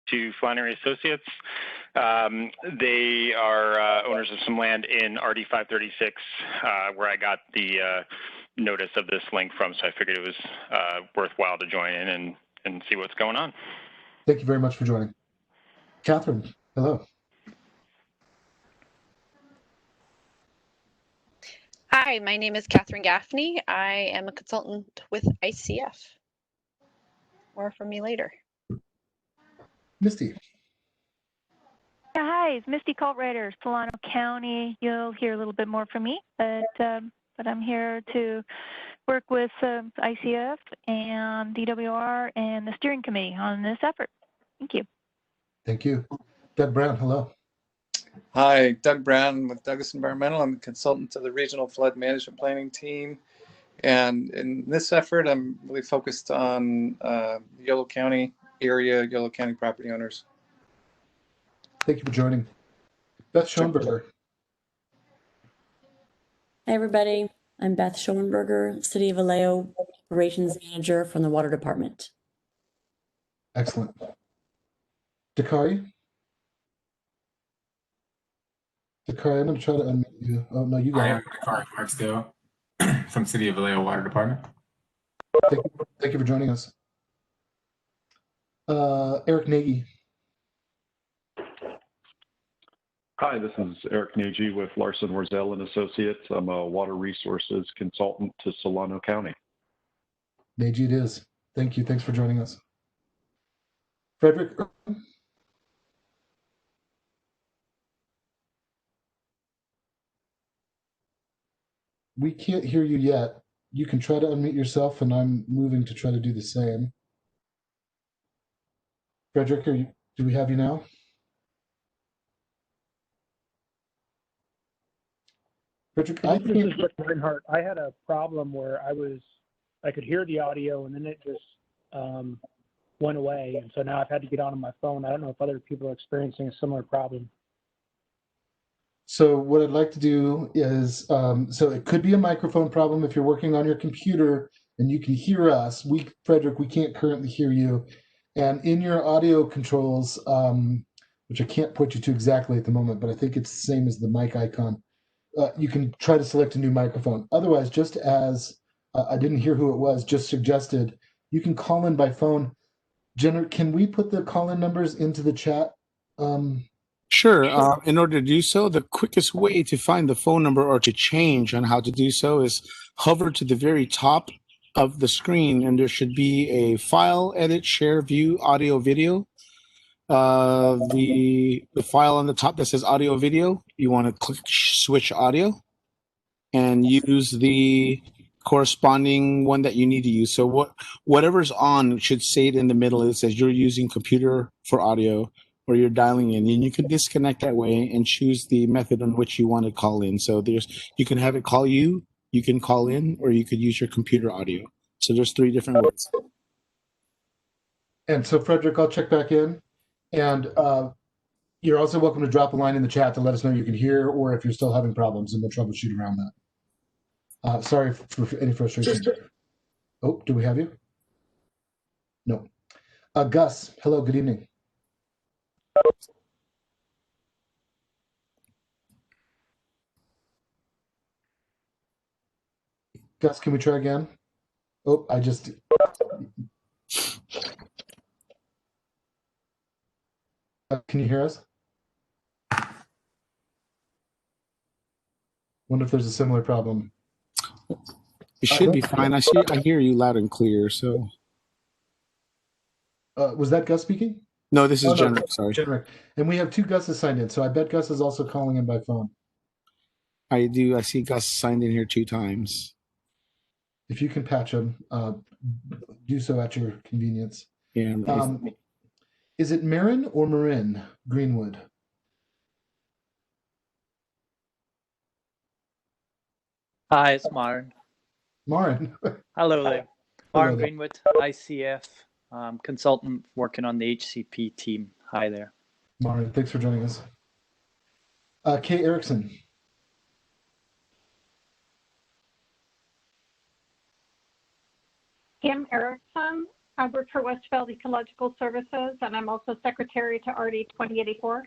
to Flannery Associates. They are owners of some land in RD 536, where I got the notice of this link from, so I figured it was worthwhile to join in and see what's going on. Thank you very much for joining. Catherine, hello. Hi, my name is Catherine Gaffney. I am a consultant with ICF. More from me later. Misty. Yeah, hi, it's Misty Cultrider, Solano County. You'll hear a little bit more from me, but I'm here to work with ICF and DWR and the steering committee on this effort. Thank you. Thank you. Doug Brown, hello. Hi, Doug Brown with Douglas Environmental. I'm a consultant to the Regional Flood Management Planning Team. And in this effort, I'm really focused on Yolo County area, Yolo County property owners. Thank you for joining. Beth Schoenberger. Hi, everybody. I'm Beth Schoenberger, City of Vallejo Operations Manager from the Water Department. Excellent. Dakari? Dakari, I'm going to try to unmute you. Oh, no, you got it. I am Dakari Barksdale from City of Vallejo Water Department. Thank you for joining us. Eric Nagy. Hi, this is Eric Nagy with Larson Warzel and Associates. I'm a water resources consultant to Solano County. Nagy it is. Thank you. Thanks for joining us. Frederick. We can't hear you yet. You can try to unmute yourself, and I'm moving to try to do the same. Frederick, do we have you now? Frederick, this is Rick Reinhardt. I had a problem where I could hear the audio and then it just went away. And so now I've had to get on my phone. I don't know if other people are experiencing a similar problem. So what I'd like to do is, so it could be a microphone problem if you're working on your computer and you can hear us. Frederick, we can't currently hear you. And in your audio controls, which I can't point you to exactly at the moment, but I think it's the same as the mic icon, you can try to select a new microphone. Otherwise, just as I didn't hear who it was, just suggested, you can call in by phone. Jenner, can we put the call-in numbers into the chat? Sure. In order to do so, the quickest way to find the phone number or to change on how to do so is hover to the very top of the screen, and there should be a file, edit, share, view, audio, video. The file on the top that says audio video, you want to click switch audio and use the corresponding one that you need to use. So whatever's on should say it in the middle. It says you're using computer for audio or you're dialing in, and you can disconnect that way and choose the method on which you want to call in. So you can have it call you can call in, or you could use your computer audio. So there's 3 different ways. And so Frederick, I'll check back in. And you're also welcome to drop a line in the chat to let us know you can hear, or if you're still having problems, and we'll troubleshoot around that. Sorry for any frustration. Oh, do we have you? No. Gus, hello, good evening. Gus, can we try again? Oh, can you hear us? Wonder if there's a similar problem. It should be fine. I hear you loud and clear. So, was that Gus speaking? No, this is Jenrick. Sorry, Jenrick. And we have 2 Guses signed in, so I bet Gus is also calling in by phone. I do. I see Gus signed in here 2 times. If you can patch him, do so at your convenience. Yeah. Is it Marin or Marin Greenwood? Hi, it's Marin. Marin. Hello there. Marin Greenwood, ICF, consultant working on the HCP team. Hi there. Marin, thanks for joining us. Kay Erickson. Kim Erickson, I work for Westfield Ecological Services, and I'm also secretary to RD 2084.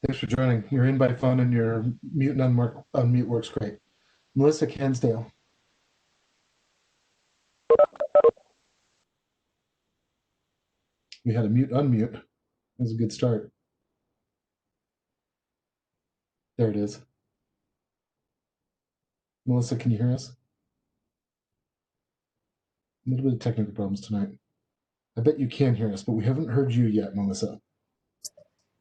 Thanks for joining. You're in by phone and your mute and unmute works great. Melissa Cansdale. We had a mute unmute. That was a good start. There it is. Melissa, can you hear us? A little bit of technical problems tonight. I bet you can hear us, but we haven't heard you yet, Melissa.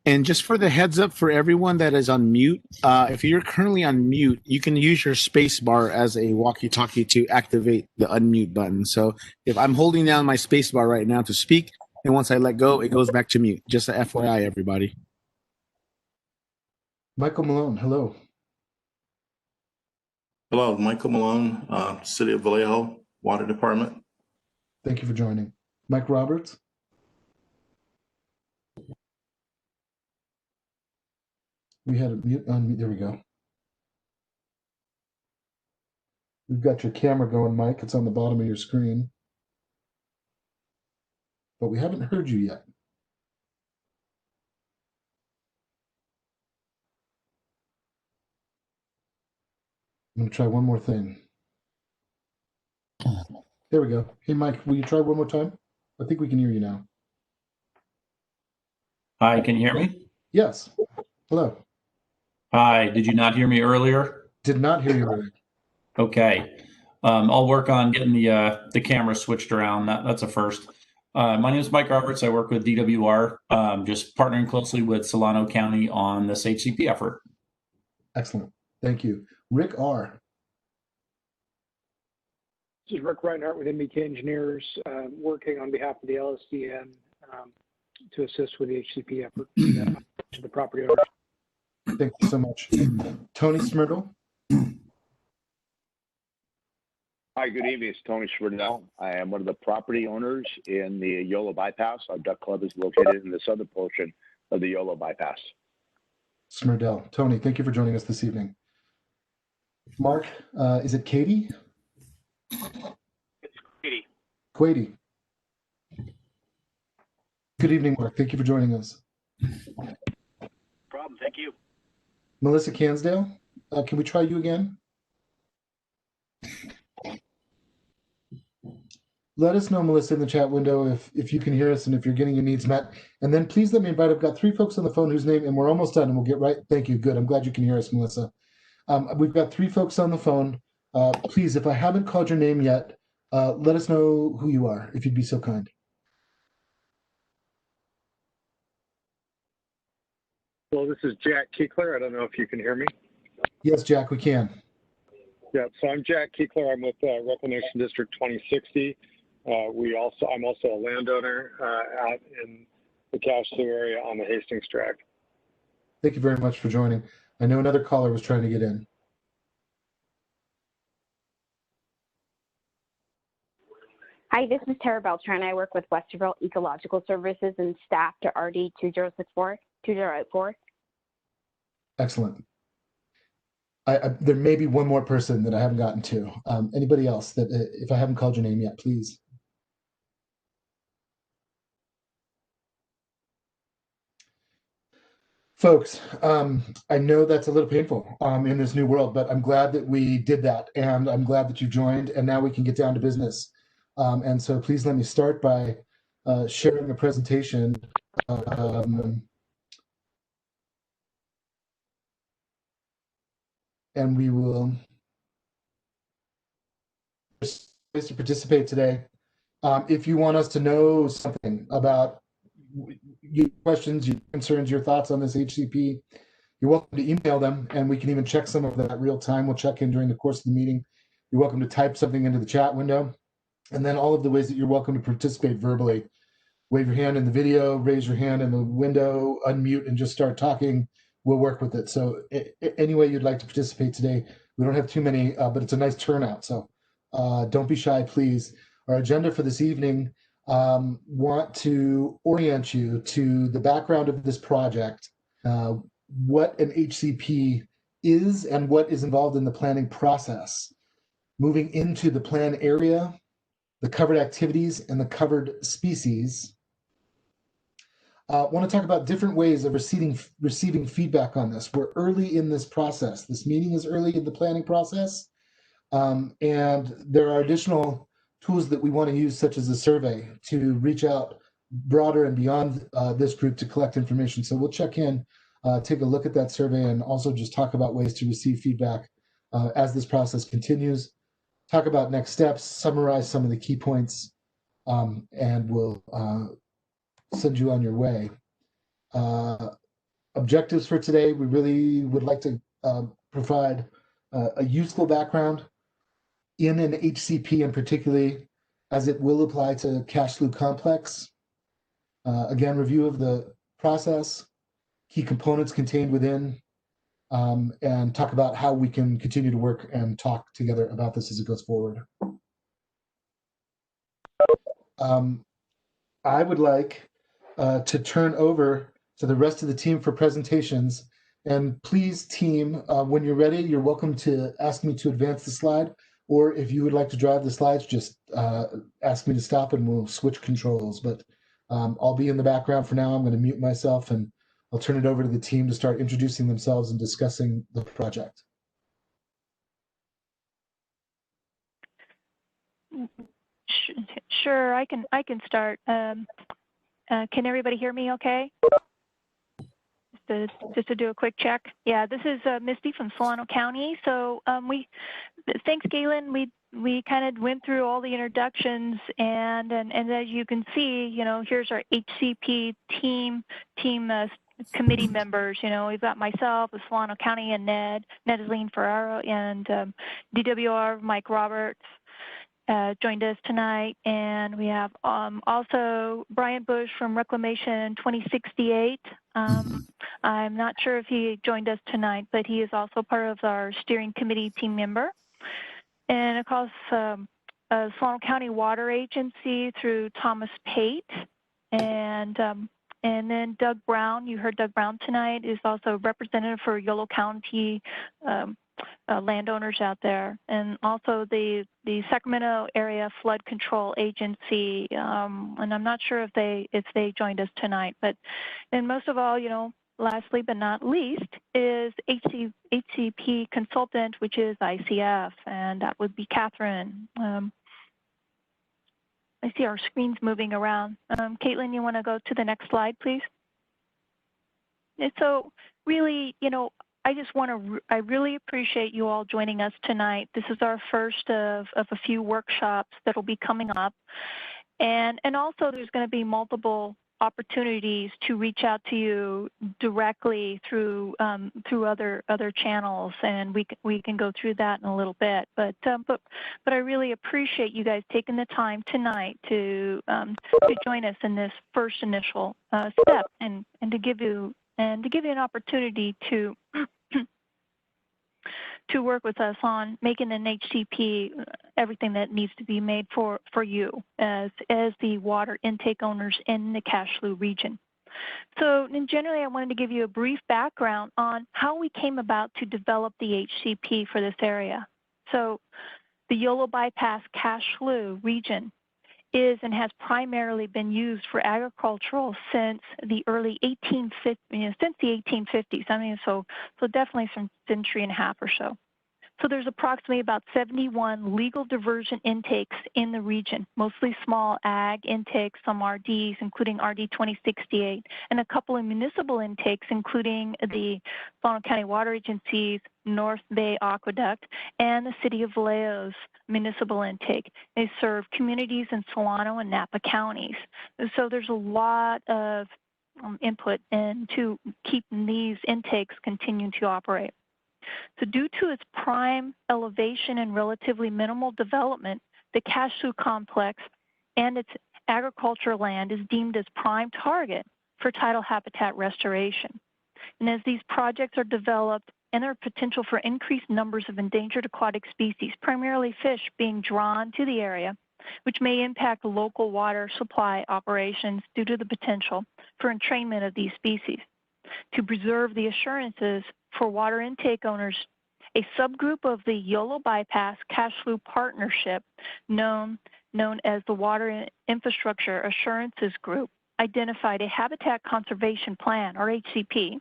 And just for the heads up for everyone that is on mute, if you're currently on mute, you can use your space bar as a walkie-talkie to activate the unmute button. So if I'm holding down my space bar right now to speak, and once I let go, it goes back to mute. Just a FYI, everybody. Michael Malone, hello. Hello, Michael Malone, City of Vallejo, Water Department. Thank you for joining. Mike Roberts. We had a mute unmute. There we go. We've got your camera going, Mike. It's on the bottom of your screen. But we haven't heard you yet. I'm going to try one more thing. There we go. Hey, Mike, will you try one more time? I think we can hear you now. Hi, can you hear me? Yes. Hello. Hi, did you not hear me earlier? Did not hear you earlier. Okay. I'll work on getting the camera switched around. That's a first. My name is Mike Roberts. I work with DWR, just partnering closely with Solano County on this HCP effort. Excellent. Thank you. Rick R. This is Rick Reinhardt with MBK Engineers, working on behalf of the LSDN to assist with the HCP effort to the property owners. Thank you so much. Tony Smirtle. Hi, good evening. It's Tony Schwerdell. I am one of the property owners in the YOLO bypass. Our duck club is located in the southern portion of the YOLO bypass. Smirdell. Tony, thank you for joining us this evening. Mark, is it Katie? It's Katie. Quady. Good evening, Mark. Thank you for joining us. Problem. Thank you. Melissa Cansdale, can we try you again? Let us know, Melissa, in the chat window if you can hear us and if you're getting your needs met. And then please let me invite, I've got 3 folks on the phone whose name, and we're almost done, and we'll get right. Thank you. Good. I'm glad you can hear us, Melissa. We've got 3 folks on the phone. Please, if I haven't called your name yet, let us know who you are, if you'd be so kind. Well, this is Jack Kiekler. I don't know if you can hear me. Yes, Jack, we can. Yeah, so I'm Jack Kiekler. I'm with Reclamation District 2060. I'm also a landowner out in the Cashew area on the Hastings Tract. Thank you very much for joining. I know another caller was trying to get in. Hi, this is Tara Beltran. I work with Westerville Ecological Services and staff to RD 2084. Excellent. There may be one more person that I haven't gotten to. Anybody else that, if I haven't called your name yet, please. Folks, I know that's a little painful in this new world, but I'm glad that we did that, and I'm glad that you joined, and now we can get down to business. And so please let me start by sharing a presentation. And we will to participate today. If you want us to know something about your questions, your concerns, your thoughts on this HCP, you're welcome to email them, and we can even check some of them at real time. We'll check in during the course of the meeting. You're welcome to type something into the chat window, and then all of the ways that you're welcome to participate verbally. Wave your hand in the video, raise your hand in the window, unmute, and just start talking. We'll work with it. So any way you'd like to participate today, we don't have too many, but it's a nice turnout. So don't be shy, please. Our agenda for this evening, want to orient you to the background of this project, what an HCP is and what is involved in the planning process. Moving into the plan area, the covered activities, and the covered species. I want to talk about different ways of receiving feedback on this. We're early in this process. This meeting is early in the planning process, and there are additional tools that we want to use, such as a survey, to reach out broader and beyond this group to collect information. So we'll check in, take a look at that survey, and also just talk about ways to receive feedback as this process continues. Talk about next steps, summarize some of the key points, and we'll send you on your way. Objectives for today, we really would like to provide a useful background in an HCP, and particularly as it will apply to Cache Slough Complex. Again, review of the process, key components contained within, and talk about how we can continue to work and talk together about this as it goes forward. I would like to turn over to the rest of the team for presentations. And please, team, when you're ready, you're welcome to ask me to advance the slide. Or if you would like to drive the slides, just ask me to stop and we'll switch controls. But I'll be in the background for now. I'm going to mute myself and I'll turn it over to the team to start introducing themselves and discussing the project. Sure, I can start. Can everybody hear me okay? Just to do a quick check. Yeah, this is Misty from Solano County. So thanks, Galen. We kind of went through all the introductions, and as you can see, you know, here's our HCP team committee members. You know, we've got myself with Solano County and Ned is Lean Ferraro, and DWR Mike Roberts joined us tonight, and we have also Brian Bush from Reclamation 2068. I'm not sure if he joined us tonight, but he is also part of our steering committee team member. And of course, Solano County Water Agency through Thomas Pate, and then Doug Brown. You heard Doug Brown tonight, is also representative for Yolo County landowners out there, and also the Sacramento Area Flood Control Agency. And I'm not sure if they joined us tonight, but and most of all, you know, lastly but not least, is HCP consultant, which is ICF, and that would be Catherine. I see our screens moving around. Caitlin, you want to go to the next slide, please? And so really, you know, I really appreciate you all joining us tonight. This is our first of a few workshops that will be coming up. And also there's going to be multiple opportunities to reach out to you directly through other channels, and we can go through that in a little bit. But I really appreciate you guys taking the time tonight to join us in this first initial step, and to give you an opportunity to to work with us on making an HCP everything that needs to be made for you as the water intake owners in the Cache Slough region. So generally, I wanted to give you a brief background on how we came about to develop the HCP for this area. So the Yolo Bypass Cache Slough region is and has primarily been used for agricultural since the early 1850s, since the 1850s. I mean, so definitely some century and a half or so. So there's approximately about 71 legal diversion intakes in the region, mostly small ag intakes, some RDs, including RD 2068, and a couple of municipal intakes, including the Solano County Water Agency's North Bay Aqueduct and the City of Vallejo's municipal intake. They serve communities in Solano and Napa counties. So there's a lot of input into keeping these intakes continuing to operate. So due to its prime elevation and relatively minimal development, the Cache Slough complex and its agricultural land is deemed as prime target for tidal habitat restoration. And as these projects are developed and there are potential for increased numbers of endangered aquatic species, primarily fish, being drawn to the area, which may impact local water supply operations due to the potential for entrainment of these species. To preserve the assurances for water intake owners, a subgroup of the Yolo Bypass Cache Slough Partnership, known known as the Water Infrastructure Assurances Group, identified a Habitat Conservation Plan, or HCP,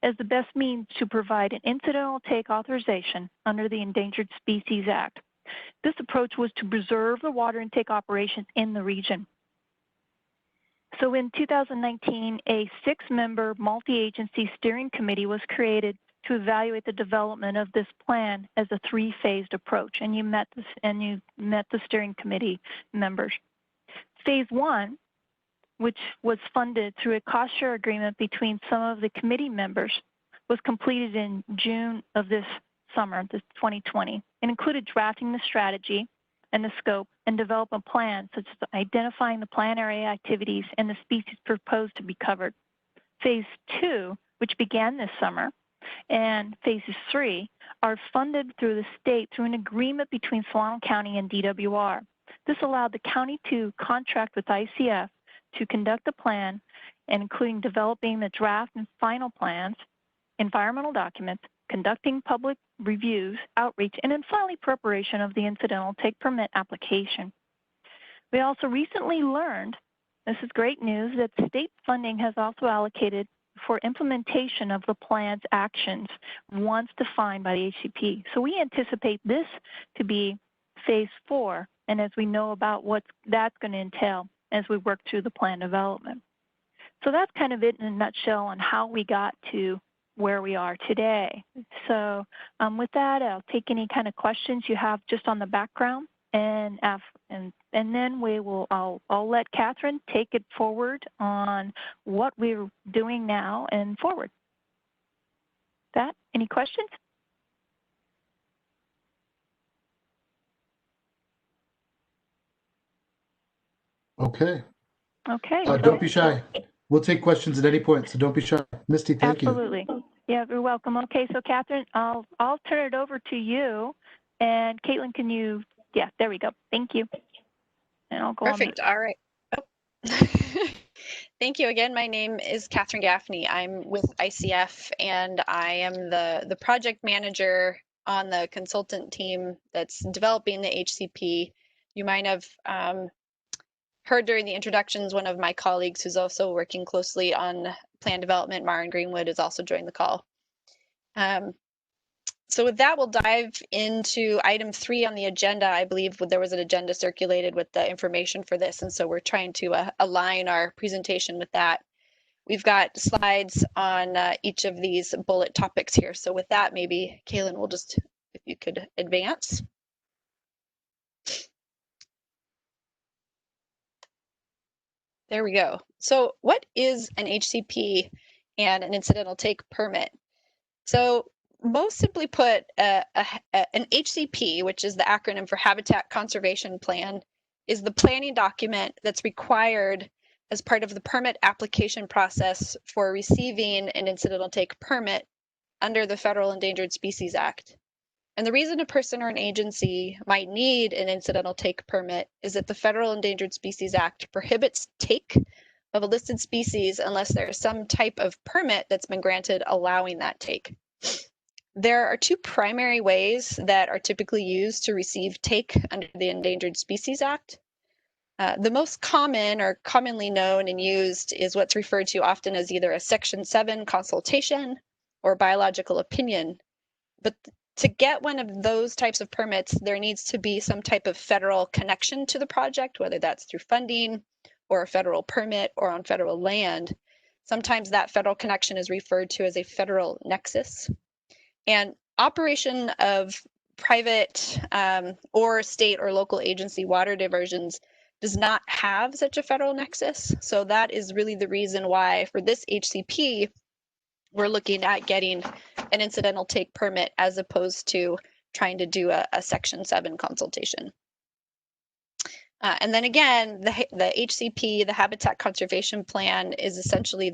as the best means to provide an incidental take authorization under the Endangered Species Act. This approach was to preserve the water intake operations in the region. So in 2019, a 6-member multi-agency steering committee was created to evaluate the development of this plan as a 3-phased approach, and you met the steering committee members. Phase 1, which was funded through a cost share agreement between some of the committee members, was completed in June of this summer, this 2020, and included drafting the strategy and the scope and development plans, such as identifying the plan area activities and the species proposed to be covered. Phase 2, which began this summer, and phases 3 are funded through the state through an agreement between Solano County and DWR. This allowed the county to contract with ICF to conduct the plan, and including developing the draft and final plans, environmental documents, conducting public reviews, outreach, and then finally preparation of the incidental take permit application. We also recently learned, this is great news, that state funding has also allocated for implementation of the plan's actions once defined by the HCP. So we anticipate this to be phase 4, and as we know about what that's going to entail as we work through the plan development. So that's kind of it in a nutshell on how we got to where we are today. So with that, I'll take any kind of questions you have just on the background, and then I'll let Catherine take it forward on what we're doing now and forward. That, any questions? Okay. Okay. Don't be shy. We'll take questions at any point, so don't be shy. Misty, thank you. Absolutely. Yeah, you're welcome. Okay, so Catherine, I'll turn it over to you. And Caitlin, can you, yeah, there we go. Thank you. And I'll go Perfect. All right. Oh. Thank you again. My name is Catherine Gaffney. I'm with ICF, and I am the project manager on the consultant team that's developing the HCP. You might have heard during the introductions, one of my colleagues who's also working closely on plan development, Maren Greenwood, has also joined the call. So with that, we'll dive into item 3 on the agenda. I believe there was an agenda circulated with the information for this, and so we're trying to align our presentation with that. We've got slides on each of these bullet topics here. So with that, maybe Kaylin will just, if you could advance. There we go. So what is an HCP and an incidental take permit? So most simply put, an HCP, which is the acronym for Habitat Conservation Plan, is the planning document that's required as part of the permit application process for receiving an incidental take permit under the Federal Endangered Species Act. And the reason a person or an agency might need an incidental take permit is that the Federal Endangered Species Act prohibits take of a listed species unless there is some type of permit that's been granted allowing that take. There are 2 primary ways that are typically used to receive take under the Endangered Species Act. The most common or commonly known and used is what's referred to often as either a Section 7 consultation or biological opinion. But to get one of those types of permits, there needs to be some type of federal connection to the project, whether that's through funding or a federal permit or on federal land. Sometimes that federal connection is referred to as a federal nexus. And operation of private or state or local agency water diversions does not have such a federal nexus. So that is really the reason why for this HCP, we're looking at getting an incidental take permit as opposed to trying to do a Section 7 consultation. And then again, the HCP, the Habitat Conservation Plan, is essentially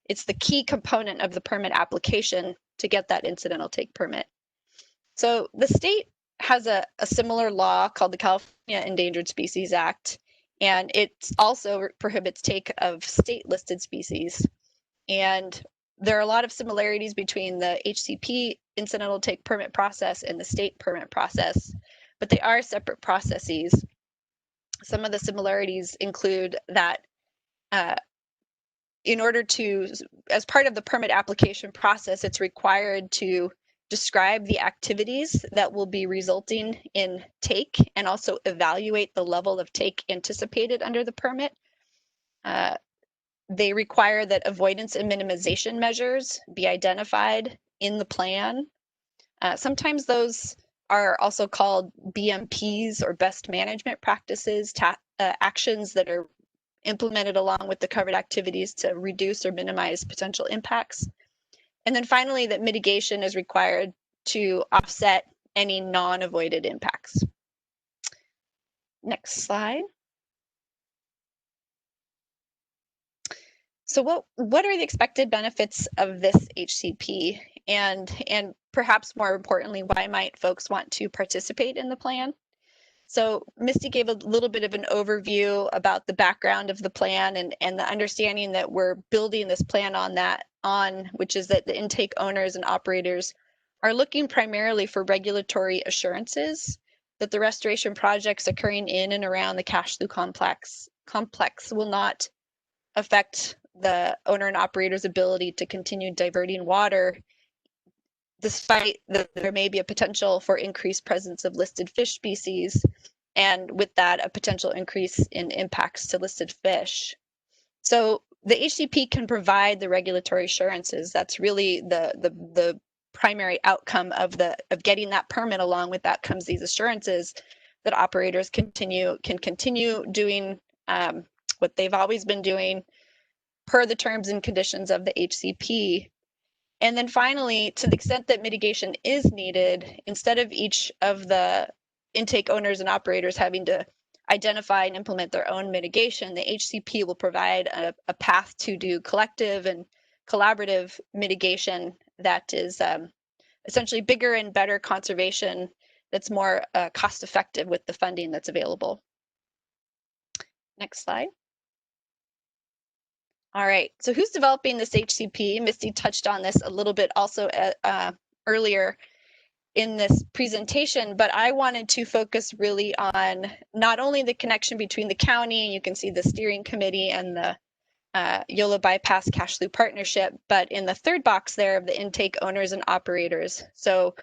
it's the key component of the permit application to get that incidental take permit. So the state has a similar law called the California Endangered Species Act, and it also prohibits take of state listed species. And there are a lot of similarities between the HCP incidental take permit process and the state permit process, but they are separate processes. Some of the similarities include that in order to, as part of the permit application process, it's required to describe the activities that will be resulting in take and also evaluate the level of take anticipated under the permit. They require that avoidance and minimization measures be identified in the plan. Sometimes those are also called BMPs, or best management practices, actions that are implemented along with the covered activities to reduce or minimize potential impacts. And then finally, that mitigation is required to offset any non-avoided impacts. Next slide. So what are the expected benefits of this HCP? And perhaps more importantly, why might folks want to participate in the plan? So Misty gave a little bit of an overview about the background of the plan and the understanding that we're building this plan on, which is that the intake owners and operators are looking primarily for regulatory assurances that the restoration projects occurring in and around the Cache Slough complex will not affect the owner and operator's ability to continue diverting water, despite that there may be a potential for increased presence of listed fish species, and with that, a potential increase in impacts to listed fish. So the HCP can provide the regulatory assurances. That's really the primary outcome of getting that permit. Along with that comes these assurances that operators can continue doing what they've always been doing per the terms and conditions of the HCP. And then finally, to the extent that mitigation is needed, instead of each of the intake owners and operators having to identify and implement their own mitigation, the HCP will provide a path to do collective and collaborative mitigation that is essentially bigger and better conservation that's more cost effective with the funding that's available. Next slide. All right, so who's developing this HCP? Misty touched on this a little bit also earlier in this presentation, but I wanted to focus really on not only the connection between the county, you can see the steering committee and the YOLO Bypass Cache Slough partnership, but in the third box there of the intake owners and operators. So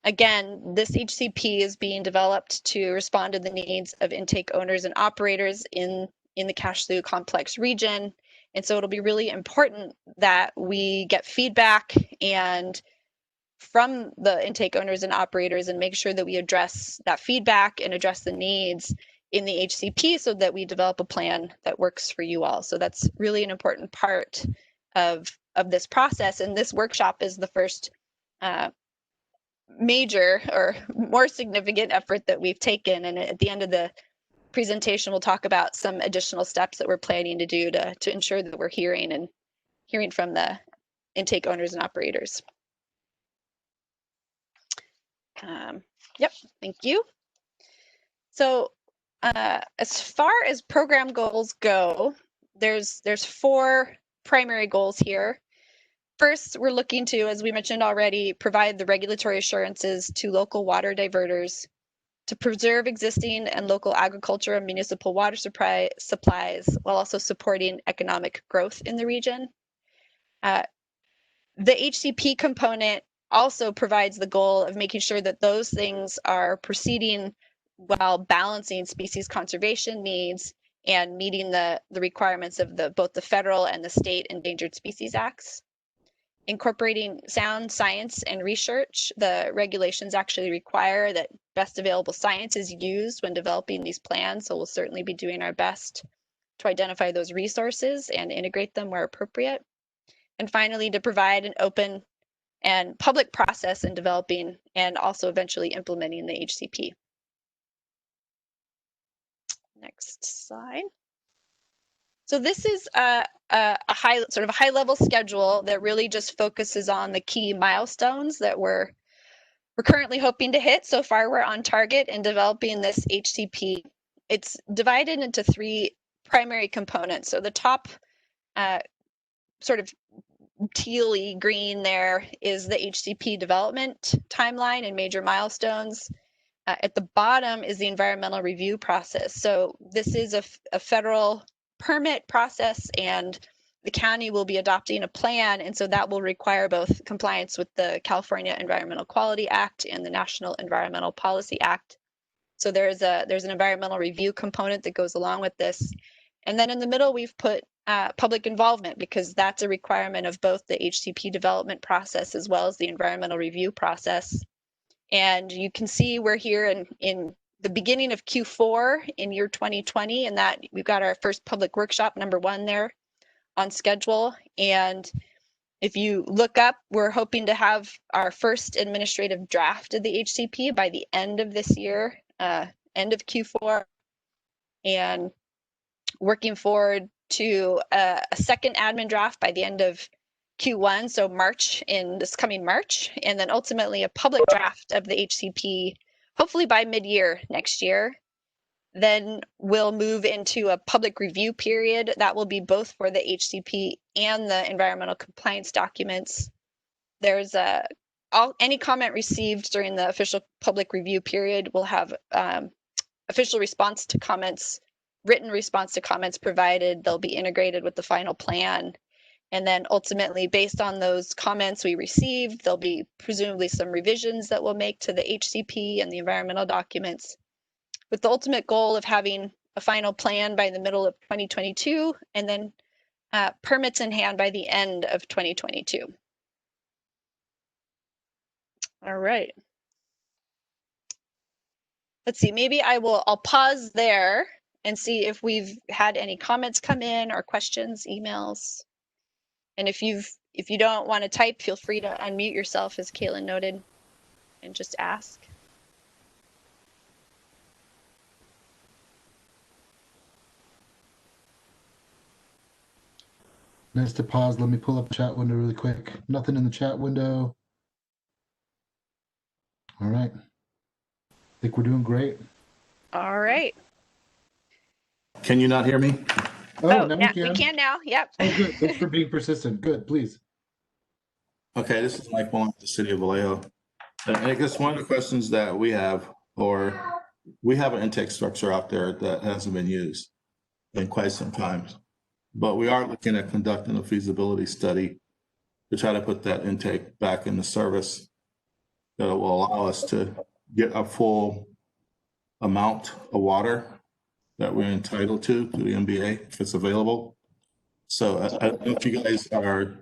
again, this HCP is being developed to respond to the needs of intake owners and operators in the Cache Slough complex region. And so it'll be really important that we get feedback and from the intake owners and operators and make sure that we address that feedback and address the needs in the HCP so that we develop a plan that works for you all. So that's really an important part of this process. And this workshop is the first major or more significant effort that we've taken. And at the end of the presentation, we'll talk about some additional steps that we're planning to do to ensure that we're hearing from the intake owners and operators. Yep, thank you. So as far as program goals go, there's 4 primary goals here. First, we're looking to, as we mentioned already, provide the regulatory assurances to local water diverters to preserve existing and local agriculture and municipal water supplies while also supporting economic growth in the region. The HCP component also provides the goal of making sure that those things are proceeding while balancing species conservation needs and meeting the requirements of both the federal and the state Endangered Species Acts. Incorporating sound science and research, the regulations actually require that best available science is used when developing these plans, so we'll certainly be doing our best to identify those resources and integrate them where appropriate. And finally, to provide an open and public process in developing and also eventually implementing the HCP. Next slide. So this is a high level schedule that really just focuses on the key milestones that we're currently hoping to hit. So far, we're on target in developing this HCP. It's divided into 3 primary components. So the top sort of tealy green there is the HCP development timeline and major milestones. At the bottom is the environmental review process. So this is a federal permit process, and the county will be adopting a plan, and so that will require both compliance with the California Environmental Quality Act and the National Environmental Policy Act. So there's an environmental review component that goes along with this. And then in the middle, we've put public involvement, because that's a requirement of both the HCP development process as well as the environmental review process. And you can see we're here in the beginning of Q4 in year 2020, and that we've got our first public workshop #1 there on schedule. And if you look up, we're hoping to have our first administrative draft of the HCP by the end of this year, end of Q4, and working forward to a second admin draft by the end of Q1, so March, in this coming March, and then ultimately a public draft of the HCP, hopefully by mid-year next year. Then we'll move into a public review period that will be both for the HCP and the environmental compliance documents. There's any comment received during the official public review period will have official response to comments, written response to comments provided. They'll be integrated with the final plan. And then ultimately, based on those comments we received, there'll be presumably some revisions that we'll make to the HCP and the environmental documents, with the ultimate goal of having a final plan by the middle of 2022, and then permits in hand by the end of 2022. All right. Let's see, maybe I'll pause there and see if we've had any comments come in or questions, emails. And if you don't want to type, feel free to unmute yourself, as Kaylin noted, and just ask. Nice to pause. Let me pull up the chat window really quick. Nothing in the chat window. All right. I think we're doing great. All right. Can you not hear me? Oh, now we can now. Yep. Oh, good. Thanks for being persistent. Good, please. Okay, this is Mike Mullen with the City of Vallejo. And I guess one of the questions that we have, or we have an intake structure out there that hasn't been used in quite some time, but we are looking at conducting a feasibility study to try to put that intake back into service that will allow us to get a full amount of water that we're entitled to through the NBA if it's available. So I don't know if you guys are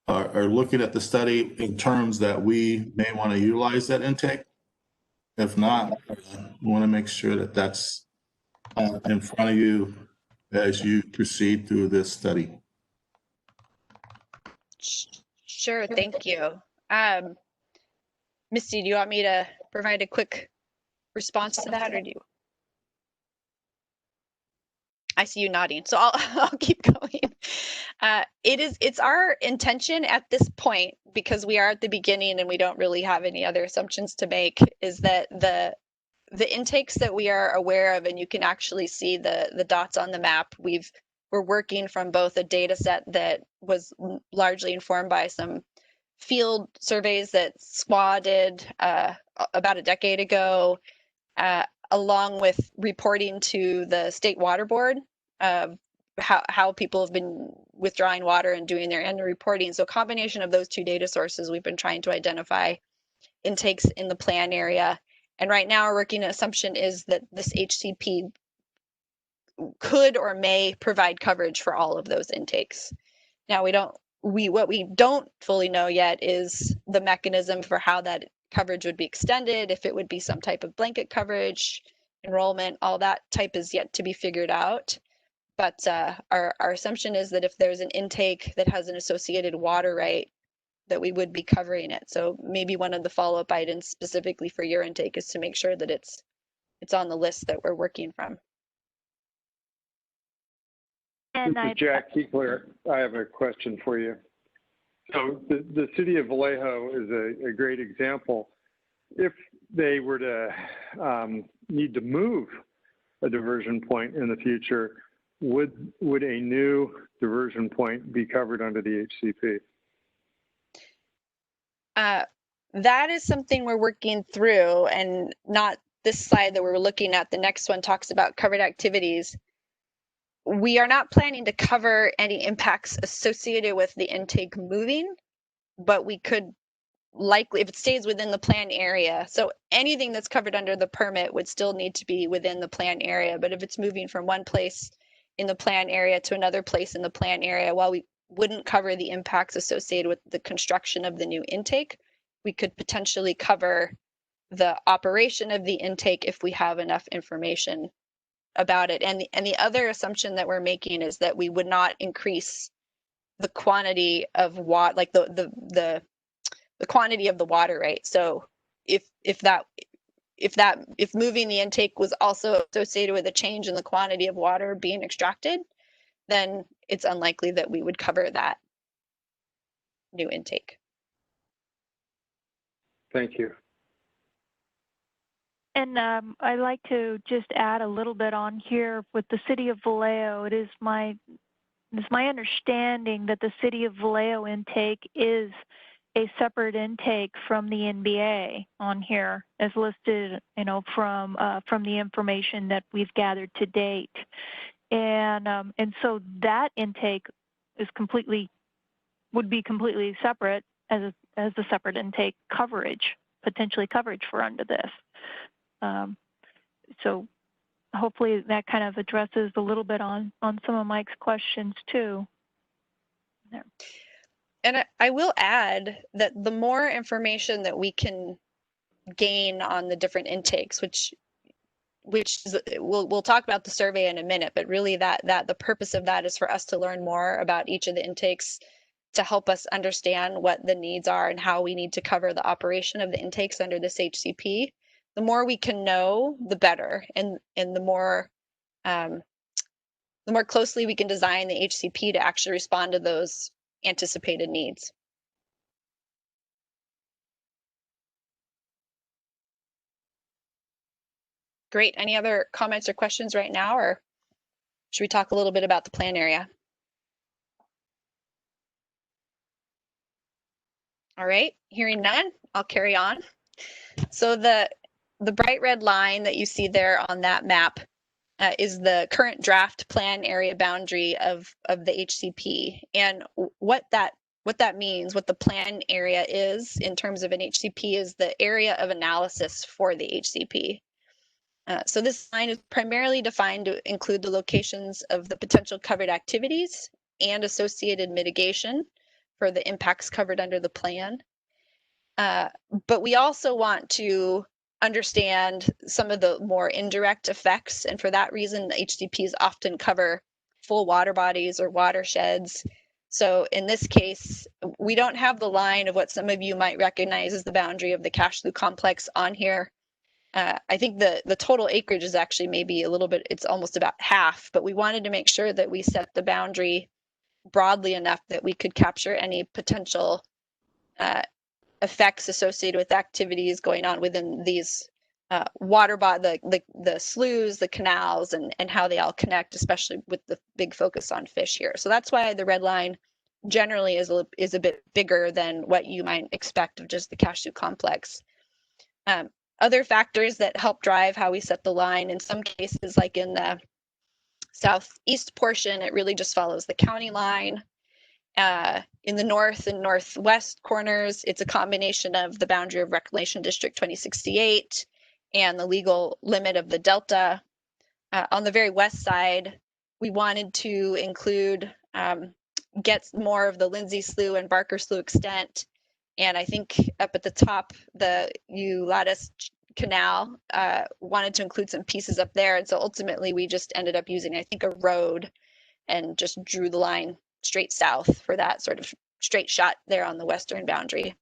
looking at the study in terms that we may want to utilize that intake. If not, we want to make sure that that's in front of you as you proceed through this study. Sure, thank you. Misty, do you want me to provide a quick response to that, or do you? I see you nodding, so I'll keep going. It's our intention at this point, because we are at the beginning and we don't really have any other assumptions to make, is that the intakes that we are aware of, and you can actually see the dots on the map, we're working from both a data set that was largely informed by some field surveys that SWA did about a decade ago, along with reporting to the State Water Board of how people have been withdrawing water and doing their annual reporting. So a combination of those two data sources, we've been trying to identify intakes in the plan area. And right now our working assumption is that this HCP could or may provide coverage for all of those intakes. Now what we don't fully know yet is the mechanism for how that coverage would be extended, if it would be some type of blanket coverage, enrollment, all that type is yet to be figured out. But our assumption is that if there's an intake that has an associated water right, that we would be covering it. So maybe one of the follow-up items specifically for your intake is to make sure that it's on the list that we're working from. And this is Jack Keekler. I have a question for you. So the city of Vallejo is a great example. If they were to need to move a diversion point in the future, would a new diversion point be covered under the HCP? that is something we're working through, and not this slide that we're looking at. The next one talks about covered activities. We are not planning to cover any impacts associated with the intake moving, but we could likely, if it stays within the plan area, so anything that's covered under the permit would still need to be within the plan area. But if it's moving from one place in the plan area to another place in the plan area, while we wouldn't cover the impacts associated with the construction of the new intake, we could potentially cover the operation of the intake if we have enough information about it. And the other assumption that we're making is that we would not increase the quantity of water, like the quantity of the water, right? So if moving the intake was also associated with a change in the quantity of water being extracted, then it's unlikely that we would cover that new intake. Thank you. And I'd like to just add a little bit on here with the City of Vallejo. It's my understanding that the City of Vallejo intake is a separate intake from the NBA on here, as listed, from the information that we've gathered to date, and so that intake is would be completely separate as a separate intake potentially coverage for under this. So hopefully that kind of addresses a little bit on some of Mike's questions too. There. And I will add that the more information that we can gain on the different intakes, which is, we'll talk about the survey in a minute, but really that the purpose of that is for us to learn more about each of the intakes to help us understand what the needs are and how we need to cover the operation of the intakes under this HCP. The more we can know, the better, and the more closely we can design the HCP to actually respond to those anticipated needs. Great. Any other comments or questions right now, or should we talk a little bit about the plan area? All right, hearing none, I'll carry on. So the bright red line that you see there on that map is the current draft plan area boundary of the HCP. And what that means, what the plan area is in terms of an HCP, is the area of analysis for the HCP. So this line is primarily defined to include the locations of the potential covered activities and associated mitigation for the impacts covered under the plan. But we also want to understand some of the more indirect effects, and for that reason, the HCPs often cover full water bodies or watersheds. So in this case, we don't have the line of what some of you might recognize as the boundary of the Cache Slough complex on here. I think the total acreage is actually maybe a little bit, it's almost about half, but we wanted to make sure that we set the boundary broadly enough that we could capture any potential effects associated with activities going on within these the sloughs, the canals, and how they all connect, especially with the big focus on fish here. So that's why the red line generally is a bit bigger than what you might expect of just the Cache Slough complex. Other factors that help drive how we set the line, in some cases, like in the southeast portion, it really just follows the county line. In the north and northwest corners, it's a combination of the boundary of Reclamation District 2068 and the legal limit of the Delta. On the very west side, we wanted to include, get more of the Lindsay Slough and Barker Slough extent. And I think up at the top, the Ulatis Canal wanted to include some pieces up there. And so ultimately, we just ended up using, I think, a road and just drew the line straight south for that sort of straight shot there on the western boundary.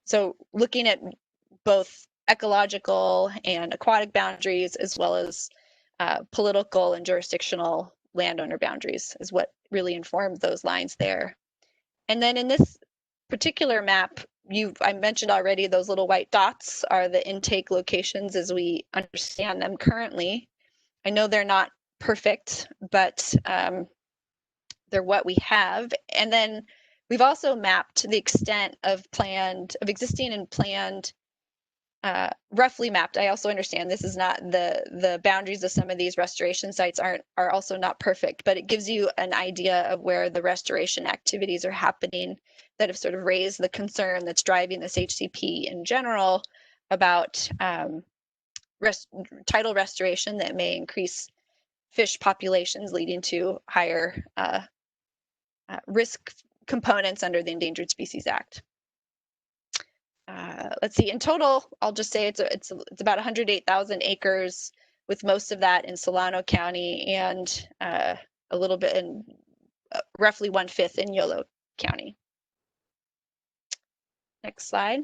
So looking at both ecological and aquatic boundaries, as well as political and jurisdictional landowner boundaries, is what really informed those lines there. And then in this particular map, I mentioned already, those little white dots are the intake locations as we understand them currently. I know they're not perfect, but they're what we have. And then We've also mapped the extent of existing and planned, roughly mapped. I also understand this is not the boundaries of some of these restoration sites are also not perfect, but it gives you an idea of where the restoration activities are happening that have sort of raised the concern that's driving this HCP in general about tidal restoration that may increase fish populations, leading to higher risk components under the Endangered Species Act. Let's see, in total, I'll just say it's about 108,000 acres, with most of that in Solano County and a little bit in roughly 1/5 in Yolo County. Next slide.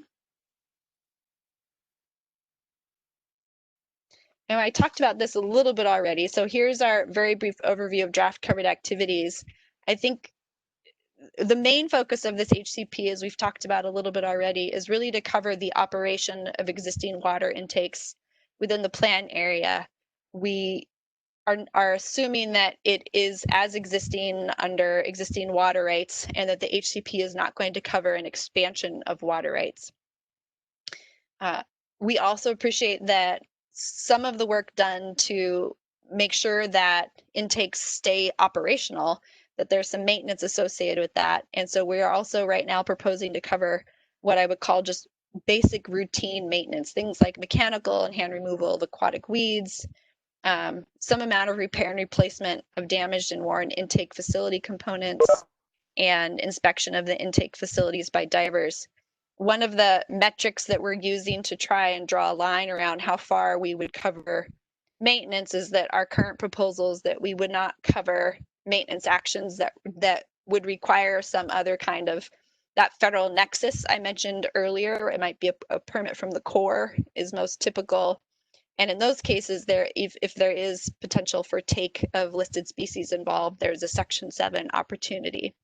And I talked about this a little bit already. So here's our very brief overview of draft covered activities. I think the main focus of this HCP, as we've talked about a little bit already, is really to cover the operation of existing water intakes within the plan area. We are assuming that it is as existing under existing water rights, and that the HCP is not going to cover an expansion of water rights. We also appreciate that some of the work done to make sure that intakes stay operational, that there's some maintenance associated with that. And so we are also right now proposing to cover what I would call just basic routine maintenance, things like mechanical and hand removal of aquatic weeds, some amount of repair and replacement of damaged and worn intake facility components, and inspection of the intake facilities by divers. One of the metrics that we're using to try and draw a line around how far we would cover maintenance is that our current proposals that we would not cover maintenance actions that would require some other kind of that federal nexus I mentioned earlier. It might be a permit from the Corps is most typical. And in those cases, if there is potential for take of listed species involved, there's a Section 7 opportunity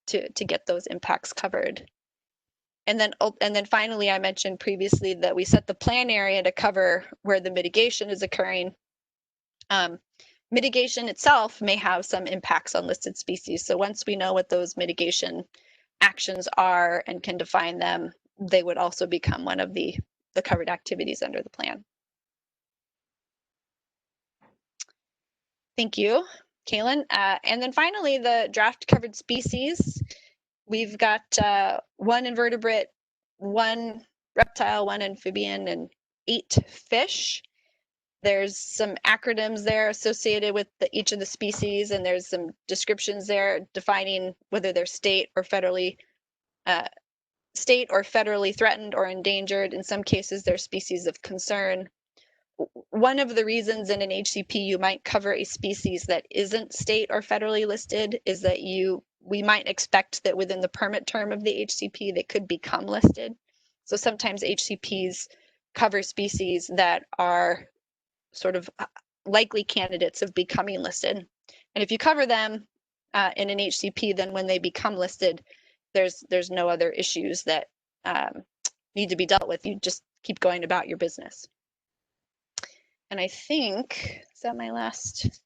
to get those impacts covered. And then finally, I mentioned previously that we set the plan area to cover where the mitigation is occurring. Mitigation itself may have some impacts on listed species. So once we know what those mitigation actions are and can define them, they would also become one of the covered activities under the plan. Thank you, Kaylin. And then finally, the draft covered species. We've got 1 invertebrate, 1 reptile, 1 amphibian, and 8 fish. There's some acronyms there associated with each of the species, and there's some descriptions there defining whether they're state or federally threatened or endangered. In some cases, they're species of concern. One of the reasons in an HCP you might cover a species that isn't state or federally listed is that we might expect that within the permit term of the HCP they could become listed. So sometimes HCPs cover species that are sort of likely candidates of becoming listed. And if you cover them in an HCP, then when they become listed, there's no other issues that need to be dealt with. You just keep going about your business. And I think, is that my last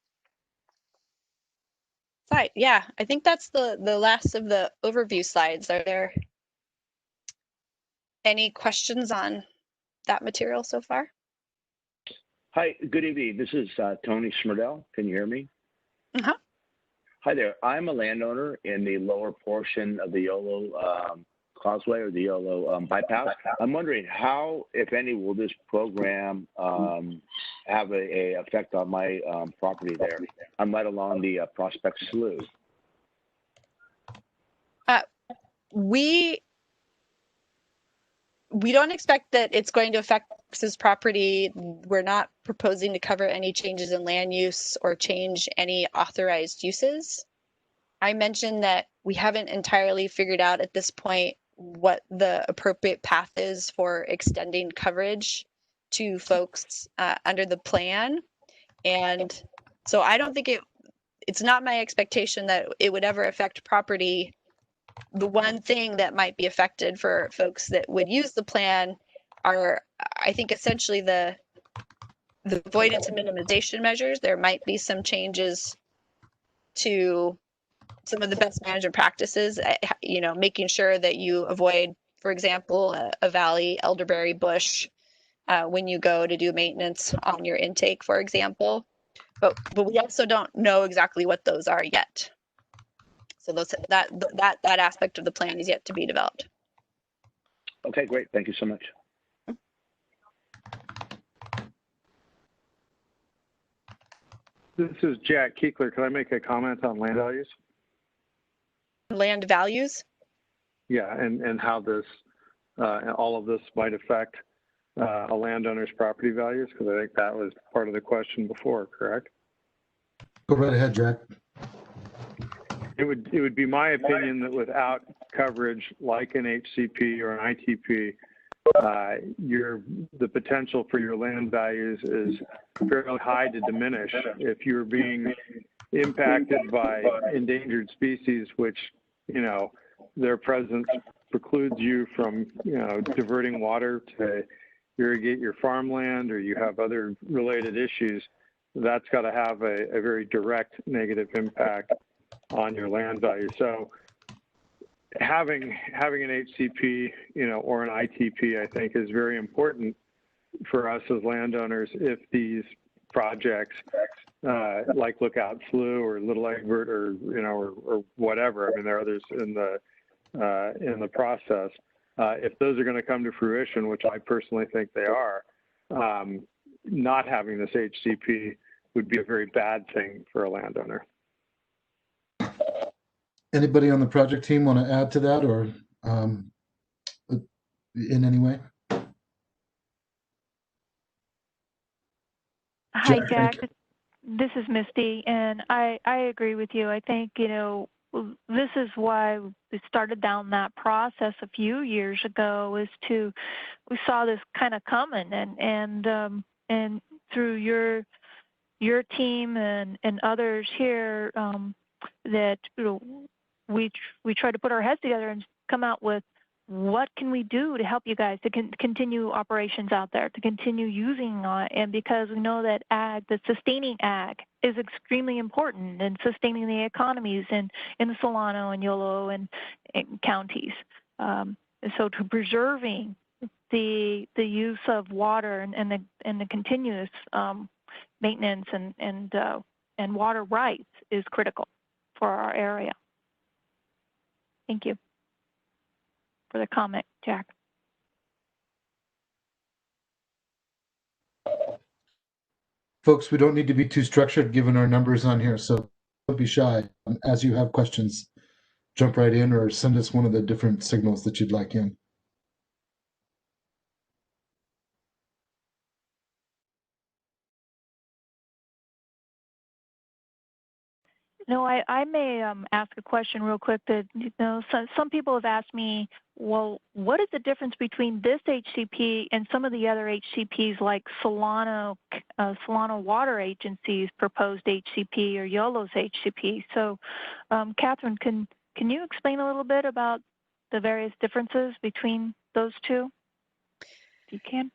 slide? Yeah, I think that's the last of the overview slides. Are there any questions on that material so far? Hi, good evening. This is Tony Smerdell. Can you hear me? Uh-huh. Hi there. I'm a landowner in the lower portion of the Yolo Causeway or the Yolo bypass. I'm wondering how, if any, will this program have a effect on my property there? I'm right along the Prospect Slough. We don't expect that it's going to affect this property. We're not proposing to cover any changes in land use or change any authorized uses. I mentioned that we haven't entirely figured out at this point what the appropriate path is for extending coverage to folks under the plan. And so I don't think it's not my expectation that it would ever affect property. The one thing that might be affected for folks that would use the plan are, I think, essentially the avoidance and minimization measures. There might be some changes to some of the best management practices, you know, making sure that you avoid, for example, a valley elderberry bush when you go to do maintenance on your intake, for example. But we also don't know exactly what those are yet. So that aspect of the plan is yet to be developed. Okay, great. Thank you so much. This is Jack Keekler. Can I make a comment on land values? Land values? Yeah, and how this, all of this might affect a landowner's property values, because I think that was part of the question before, correct? Go right ahead, Jack. It would be my opinion that without coverage like an HCP or an ITP, the potential for your land values is fairly high to diminish if you're being impacted by endangered species, which, you know, their presence precludes you from, you know, diverting water to irrigate your farmland, or you have other related issues. That's got to have a very direct negative impact on your land value. So having an HCP, you know, or an ITP, I think is very important for us as landowners if these projects like Lookout Slough or Little Egbert or, you know, or whatever. I mean, there are others in the process. If those are going to come to fruition, which I personally think they are, not having this HCP would be a very bad thing for a landowner. Anybody on the project team want to add to that, or in any way? Hi, Jack. This is Misty, and I agree with you. I think, you know, this is why we started down that process a few years ago, we saw this kind of coming, and through your team and others here, that, you know, we try to put our heads together and come out with what can we do to help you guys to continue operations out there, to continue using, and because we know that the sustaining ag is extremely important in sustaining the economies in the Solano and Yolo and counties. So to preserving the use of water and the continuous maintenance and water rights is critical for our area. Thank you for the comment, Jack. Folks, we don't need to be too structured given our numbers on here, so don't be shy. As you have questions, jump right in or send us one of the different signals that you'd like in. No, I may ask a question real quick that, you know, some people have asked me, well, what is the difference between this HCP and some of the other HCPs like Solano Water Agency's proposed HCP or YOLO's HCP? So, Catherine, can you explain a little bit about the various differences between those two? If you can.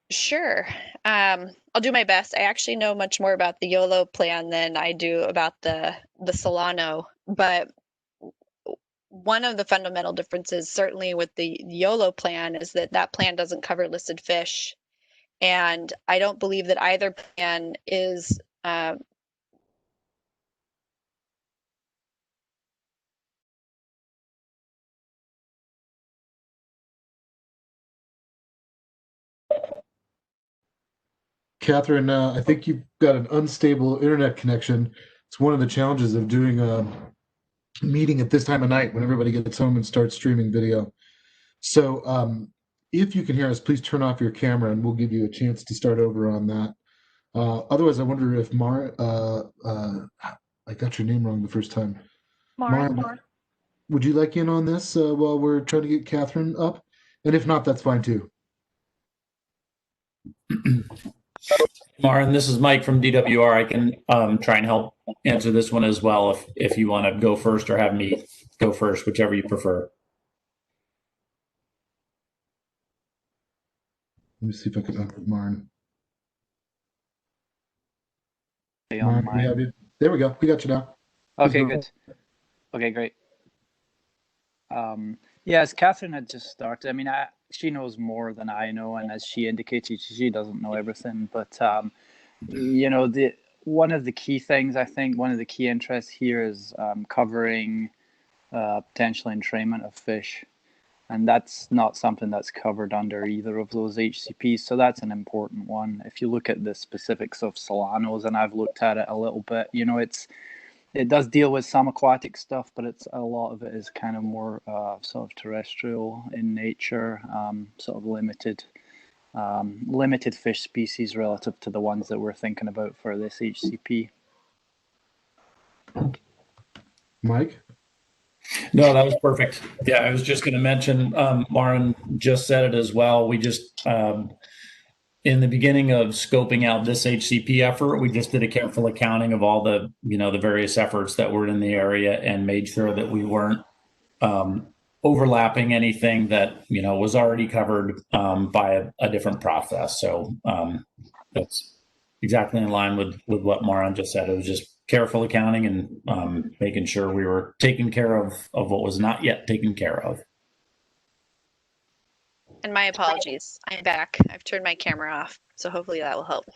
Sure. I'll do my best. I actually know much more about the YOLO plan than I do about the Solano, but one of the fundamental differences, certainly with the YOLO plan, is that plan doesn't cover listed fish. And I don't believe that either plan is Catherine, I think you've got an unstable internet connection. It's one of the challenges of doing a meeting at this time of night when everybody gets home and starts streaming video. So if you can hear us, please turn off your camera and we'll give you a chance to start over on that. Otherwise, I wonder if I got your name wrong the first time. Mara, would you like in on this while we're trying to get Catherine up? And if not, that's fine too. Maren, this is Mike from DWR. I can try and help answer this one as well if you want to go first or have me go first, whichever you prefer. Let me see if I can unmute Maren. Maren, there we go. We got you now. Okay, good. Okay, great. Yeah, as Catherine had just started, I mean, she knows more than I know, and as she indicated, she doesn't know everything. But you know, one of the key things, I think, one of the key interests here is covering potential entrainment of fish, and that's not something that's covered under either of those HCPs. So that's an important one. If you look at the specifics of Solanos, and I've looked at it a little bit, you know, it does deal with some aquatic stuff, but a lot of it is kind of more sort of terrestrial in nature, sort of limited fish species relative to the ones that we're thinking about for this HCP. Mike? No, that was perfect. Yeah, I was just going to mention, Maren just said it as well. We just, in the beginning of scoping out this HCP effort, we just did a careful accounting of all the, you know, the various efforts that were in the area and made sure that we weren't overlapping anything that, you know, was already covered by a different process. So that's exactly in line with what Maren just said. It was just careful accounting and making sure we were taking care of what was not yet taken care of. And my apologies. I'm back. I've turned my camera off, so hopefully that will help.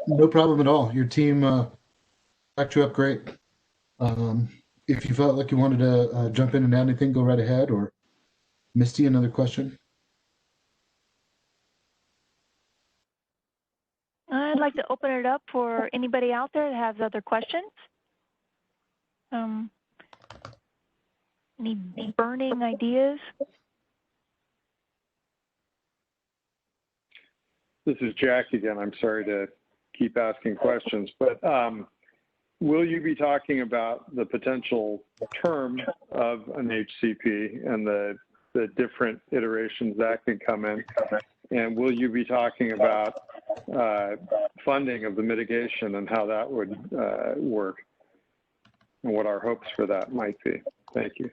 No problem at all. Your team backed you up great. If you felt like you wanted to jump in and add anything, go right ahead. Or Misty, another question? I'd like to open it up for anybody out there that has other questions. Any burning ideas? This is Jack again. I'm sorry to keep asking questions, but will you be talking about the potential term of an HCP and the different iterations that could come in? And will you be talking about funding of the mitigation and how that would work and what our hopes for that might be? Thank you.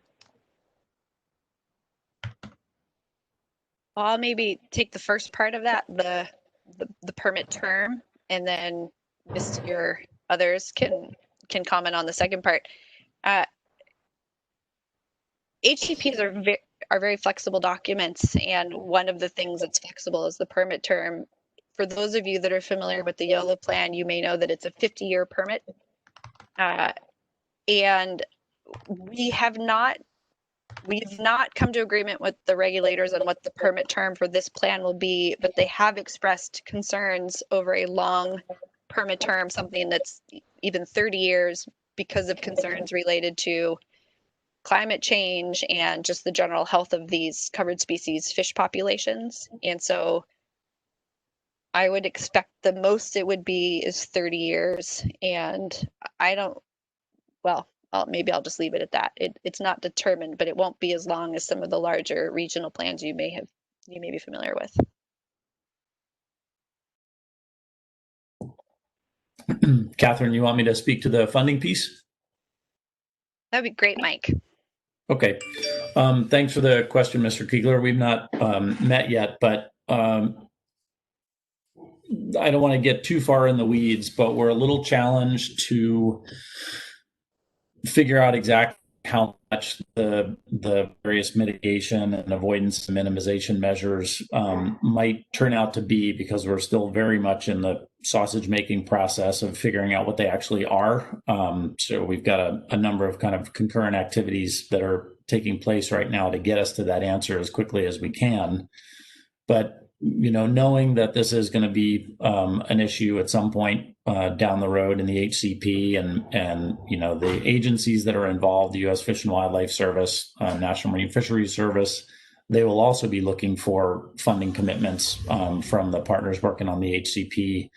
Well, I'll maybe take the first part of that, the permit term, and then Misty or others can comment on the second part. HCPs are very flexible documents, and one of the things that's flexible is the permit term. For those of you that are familiar with the YOLO plan, you may know that it's a 50-year permit, and we've not come to agreement with the regulators on what the permit term for this plan will be, but they have expressed concerns over a long permit term, something that's even 30 years, because of concerns related to climate change and just the general health of these covered species fish populations. And so I would expect the most it would be is 30 years. And maybe I'll just leave it at that. It's not determined, but it won't be as long as some of the larger regional plans you may be familiar with. Catherine, you want me to speak to the funding piece? That'd be great, Mike. Okay. Thanks for the question, Mr. Kegler. We've not met yet, but I don't want to get too far in the weeds, but we're a little challenged to figure out exactly how much the various mitigation and avoidance and minimization measures might turn out to be, because we're still very much in the sausage making process of figuring out what they actually are. So we've got a number of kind of concurrent activities that are taking place right now to get us to that answer as quickly as we can. But you know, knowing that this is going to be an issue at some point down the road in the HCP, and you know, the agencies that are involved, the U.S. Fish and Wildlife Service, National Marine Fisheries Service, they will also be looking for funding commitments from the partners working on the HCP.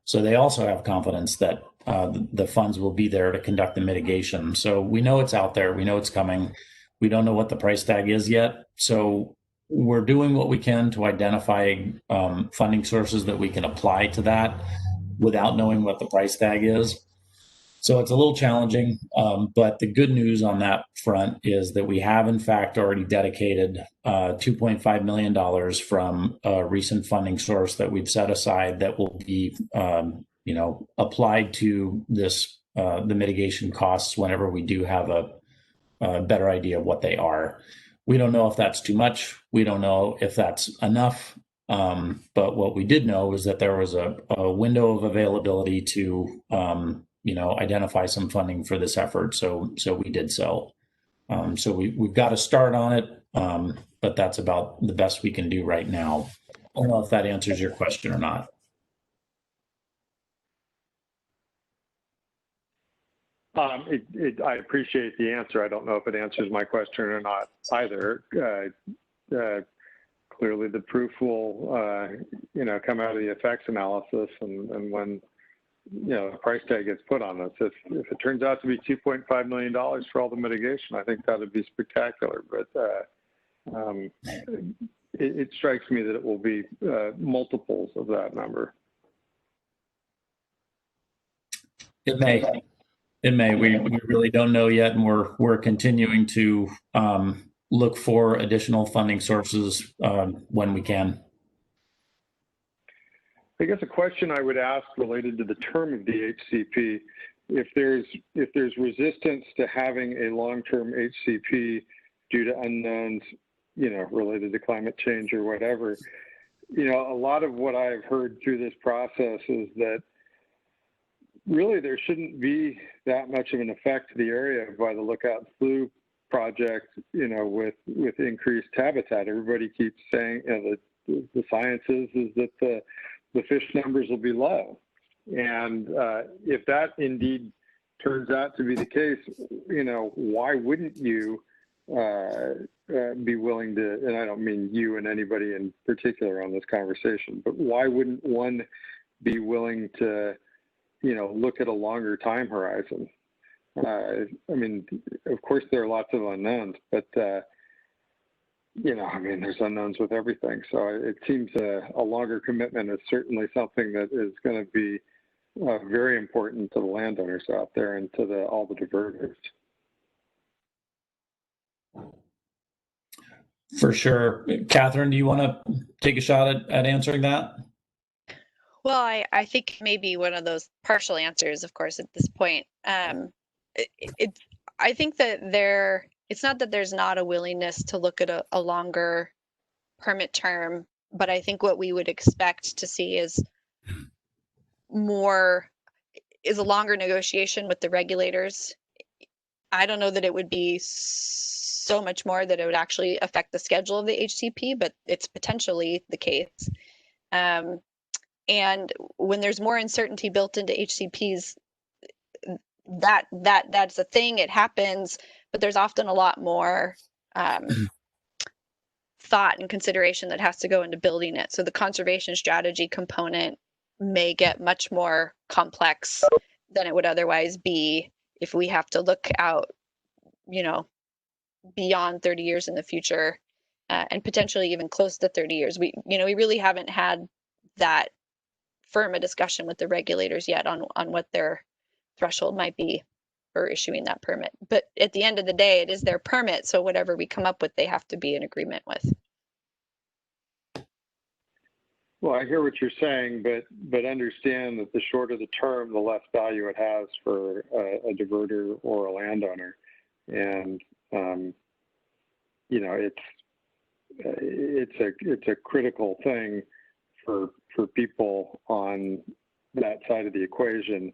So they also have confidence that the funds will be there to conduct the mitigation. So we know it's out there. We know it's coming. We don't know what the price tag is yet. So we're doing what we can to identify funding sources that we can apply to that without knowing what the price tag is. So it's a little challenging, but the good news on that front is that we have in fact already dedicated $2.5 million from a recent funding source that we've set aside that will be applied to this, the mitigation costs whenever we do have a better idea of what they are. We don't know if that's too much. We don't know if that's enough. But what we did know is that there was a window of availability to, identify some funding for this effort. So we did so. So we've got to start on it, but that's about the best we can do right now. I don't know if that answers your question or not. I appreciate the answer. I don't know if it answers my question or not either. Clearly, the proof will, come out of the effects analysis, and when the price tag gets put on this. If it turns out to be $2.5 million for all the mitigation, I think that would be spectacular. But it strikes me that it will be multiples of that number. It may. It may. We really don't know yet, and we're continuing to look for additional funding sources when we can. I guess a question I would ask related to the term of the HCP, if there's resistance to having a long-term HCP due to unknowns, related to climate change or whatever, a lot of what I've heard through this process is that really there shouldn't be that much of an effect to the area by the Lookout Slough project, with increased habitat. Everybody keeps saying the science is that the fish numbers will be low. And if that indeed turns out to be the case, why wouldn't you be willing to, and I don't mean you and anybody in particular on this conversation, but why wouldn't one be willing to, look at a longer time horizon? Of course there are lots of unknowns, but there's unknowns with everything. So it seems a longer commitment is certainly something that is going to be very important to the landowners out there and to all the diverters. For sure. Catherine, do you want to take a shot at answering that? Well, I think maybe one of those partial answers, of course, at this point. I think that it's not that there's not a willingness to look at a longer permit term, but I think what we would expect to see is a longer negotiation with the regulators. I don't know that it would be so much more that it would actually affect the schedule of the HCP, but it's potentially the case. And when there's more uncertainty built into HCPs, that's a thing. It happens, but there's often a lot more thought and consideration that has to go into building it. So the conservation strategy component may get much more complex than it would otherwise be if we have to look out, beyond 30 years in the future, and potentially even close to 30 years. We really haven't had that firm a discussion with the regulators yet on what their threshold might be for issuing that permit. But at the end of the day, it is their permit, so whatever we come up with, they have to be in agreement with. Well, I hear what you're saying, but understand that the shorter the term, the less value it has for a diverter or a landowner. And it's a critical thing for people on that side of the equation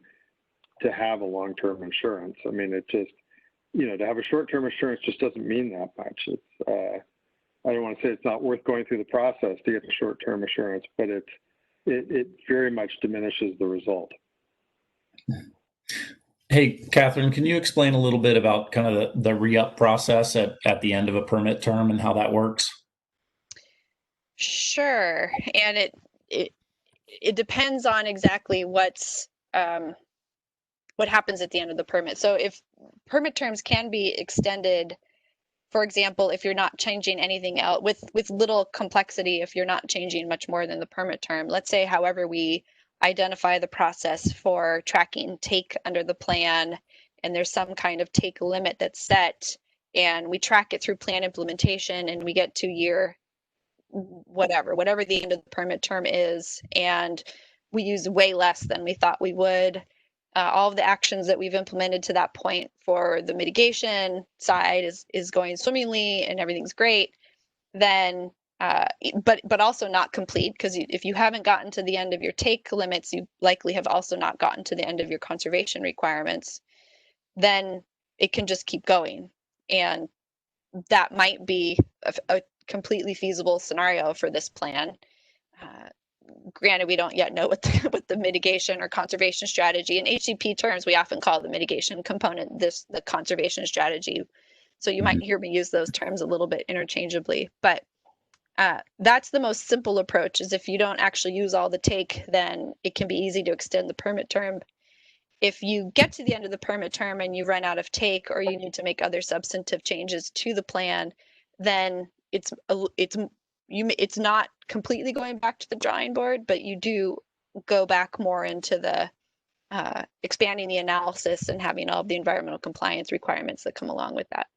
to have a long-term insurance. It just, to have a short-term insurance just doesn't mean that much. It's, I don't want to say it's not worth going through the process to get the short-term assurance, but it very much diminishes the result. Hey, Catherine, can you explain a little bit about kind of the re-up process at the end of a permit term and how that works? Sure, and it depends on exactly what happens at the end of the permit. So if permit terms can be extended, for example, if you're not changing anything else with little complexity, if you're not changing much more than the permit term, let's say, however, we identify the process for tracking take under the plan, and there's some kind of take limit that's set, and we track it through plan implementation, and we get to year whatever the end of the permit term is, and we use way less than we thought we would. All of the actions that we've implemented to that point for the mitigation side is going swimmingly and everything's great. Then, but also not complete, because if you haven't gotten to the end of your take limits, you likely have also not gotten to the end of your conservation requirements. Then it can just keep going, and that might be a completely feasible scenario for this plan. Granted, we don't yet know what the mitigation or conservation strategy. In HCP terms, we often call the mitigation component the conservation strategy. So you might hear me use those terms a little bit interchangeably, but that's the most simple approach. Is if you don't actually use all the take, then it can be easy to extend the permit term. If you get to the end of the permit term and you run out of take, or you need to make other substantive changes to the plan, then it's not completely going back to the drawing board, but you do go back more into the expanding the analysis and having all of the environmental compliance requirements that come along with that.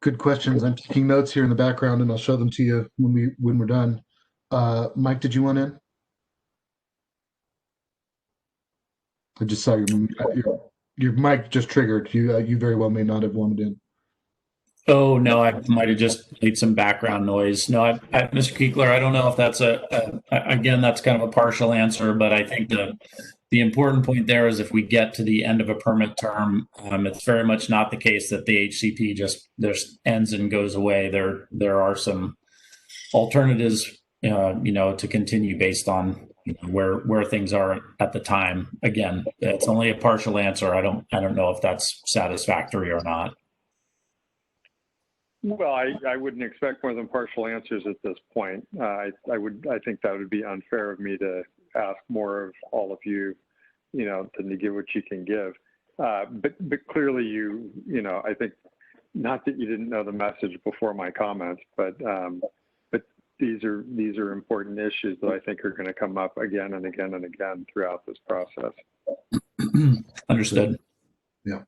Good questions. I'm taking notes here in the background, and I'll show them to you when we're done. Mike, did you want in? I just saw your mic just triggered. You very well may not have wanted in. Oh, no, I might have just made some background noise. No, Mr. Kiekler, I don't know if that's again, that's kind of a partial answer, but I think the important point there is if we get to the end of a permit term, it's very much not the case that the HCP just ends and goes away. There are some alternatives, to continue based on where things are at the time. Again, it's only a partial answer. I don't know if that's satisfactory or not. Well, I wouldn't expect more than partial answers at this point. I think that would be unfair of me to ask more of all of you, than to give what you can give. But clearly I think, not that you didn't know the message before my comments, but these are important issues that I think are going to come up again and again and again throughout this process. Understood. Yeah.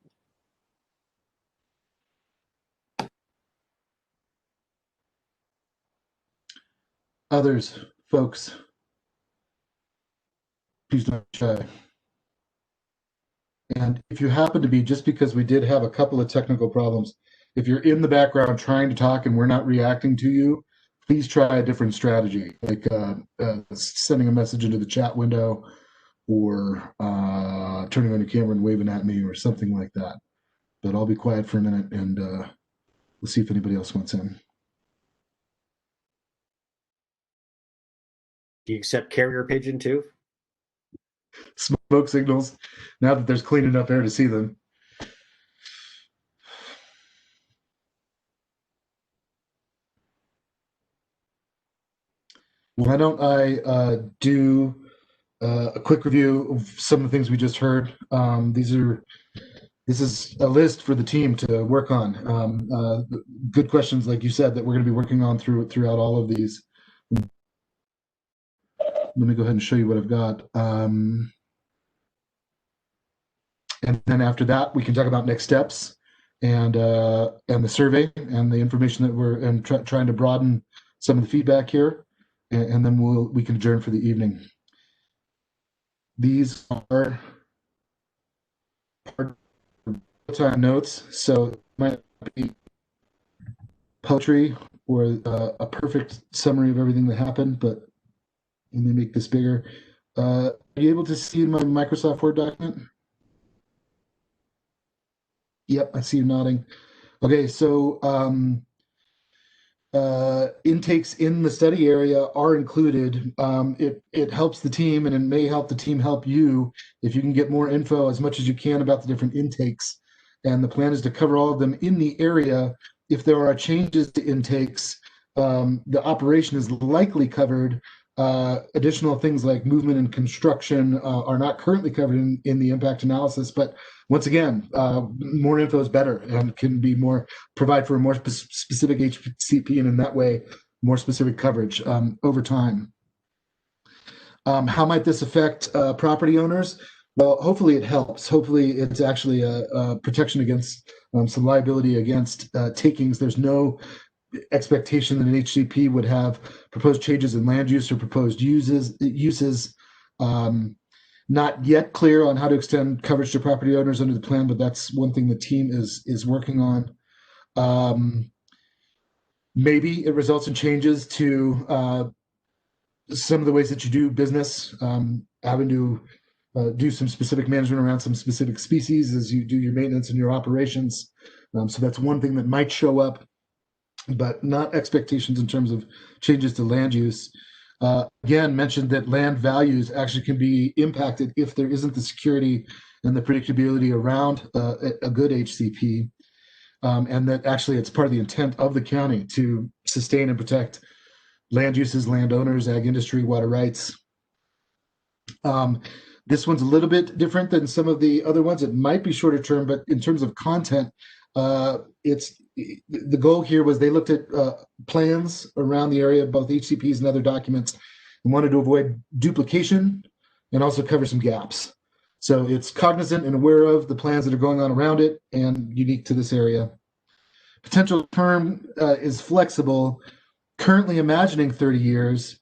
Others, folks, please don't be shy. And if you happen to be, just because we did have a couple of technical problems, if you're in the background trying to talk and we're not reacting to you, please try a different strategy, like sending a message into the chat window, or turning on your camera and waving at me, or something like that. But I'll be quiet for a minute, and we'll see if anybody else wants in. Do you accept carrier pigeon too? Smoke signals, now that there's clean enough air to see them. Why don't I do a quick review of some of the things we just heard. This is a list for the team to work on. Good questions, like you said, that we're going to be working on throughout all of these. Let me go ahead and show you what I've got. And then after that, we can talk about next steps and the survey and the information that we're trying to broaden some of the feedback here, and then we can adjourn for the evening. These are part-time notes, so it might be poetry or a perfect summary of everything that happened, but let me make this bigger. Are you able to see my Microsoft Word document? Yep, I see you nodding. Okay, so intakes in the study area are included. It helps the team, and it may help the team help you if you can get more info as much as you can about the different intakes. And the plan is to cover all of them in the area. If there are changes to intakes, the operation is likely covered. Additional things like movement and construction are not currently covered in the impact analysis, but once again, more info is better and can be provide for a more specific HCP, and in that way, more specific coverage over time. How might this affect property owners? Well, hopefully it helps. Hopefully it's actually a protection against some liability against takings. There's no expectation that an HCP would have proposed changes in land use or proposed uses. Not yet clear on how to extend coverage to property owners under the plan, but that's one thing the team is working on. Maybe it results in changes to some of the ways that you do business, having to do some specific management around some specific species as you do your maintenance and your operations. So that's one thing that might show up, but not expectations in terms of changes to land use. Again, mentioned that land values actually can be impacted if there isn't the security and the predictability around a good HCP, and that actually it's part of the intent of the county to sustain and protect land uses, landowners, ag industry, water rights. This one's a little bit different than some of the other ones. It might be shorter term, but in terms of content, it's the goal here was they looked at plans around the area, both HCPs and other documents, and wanted to avoid duplication and also cover some gaps. So it's cognizant and aware of the plans that are going on around it and unique to this area. Potential term is flexible. Currently imagining 30 years,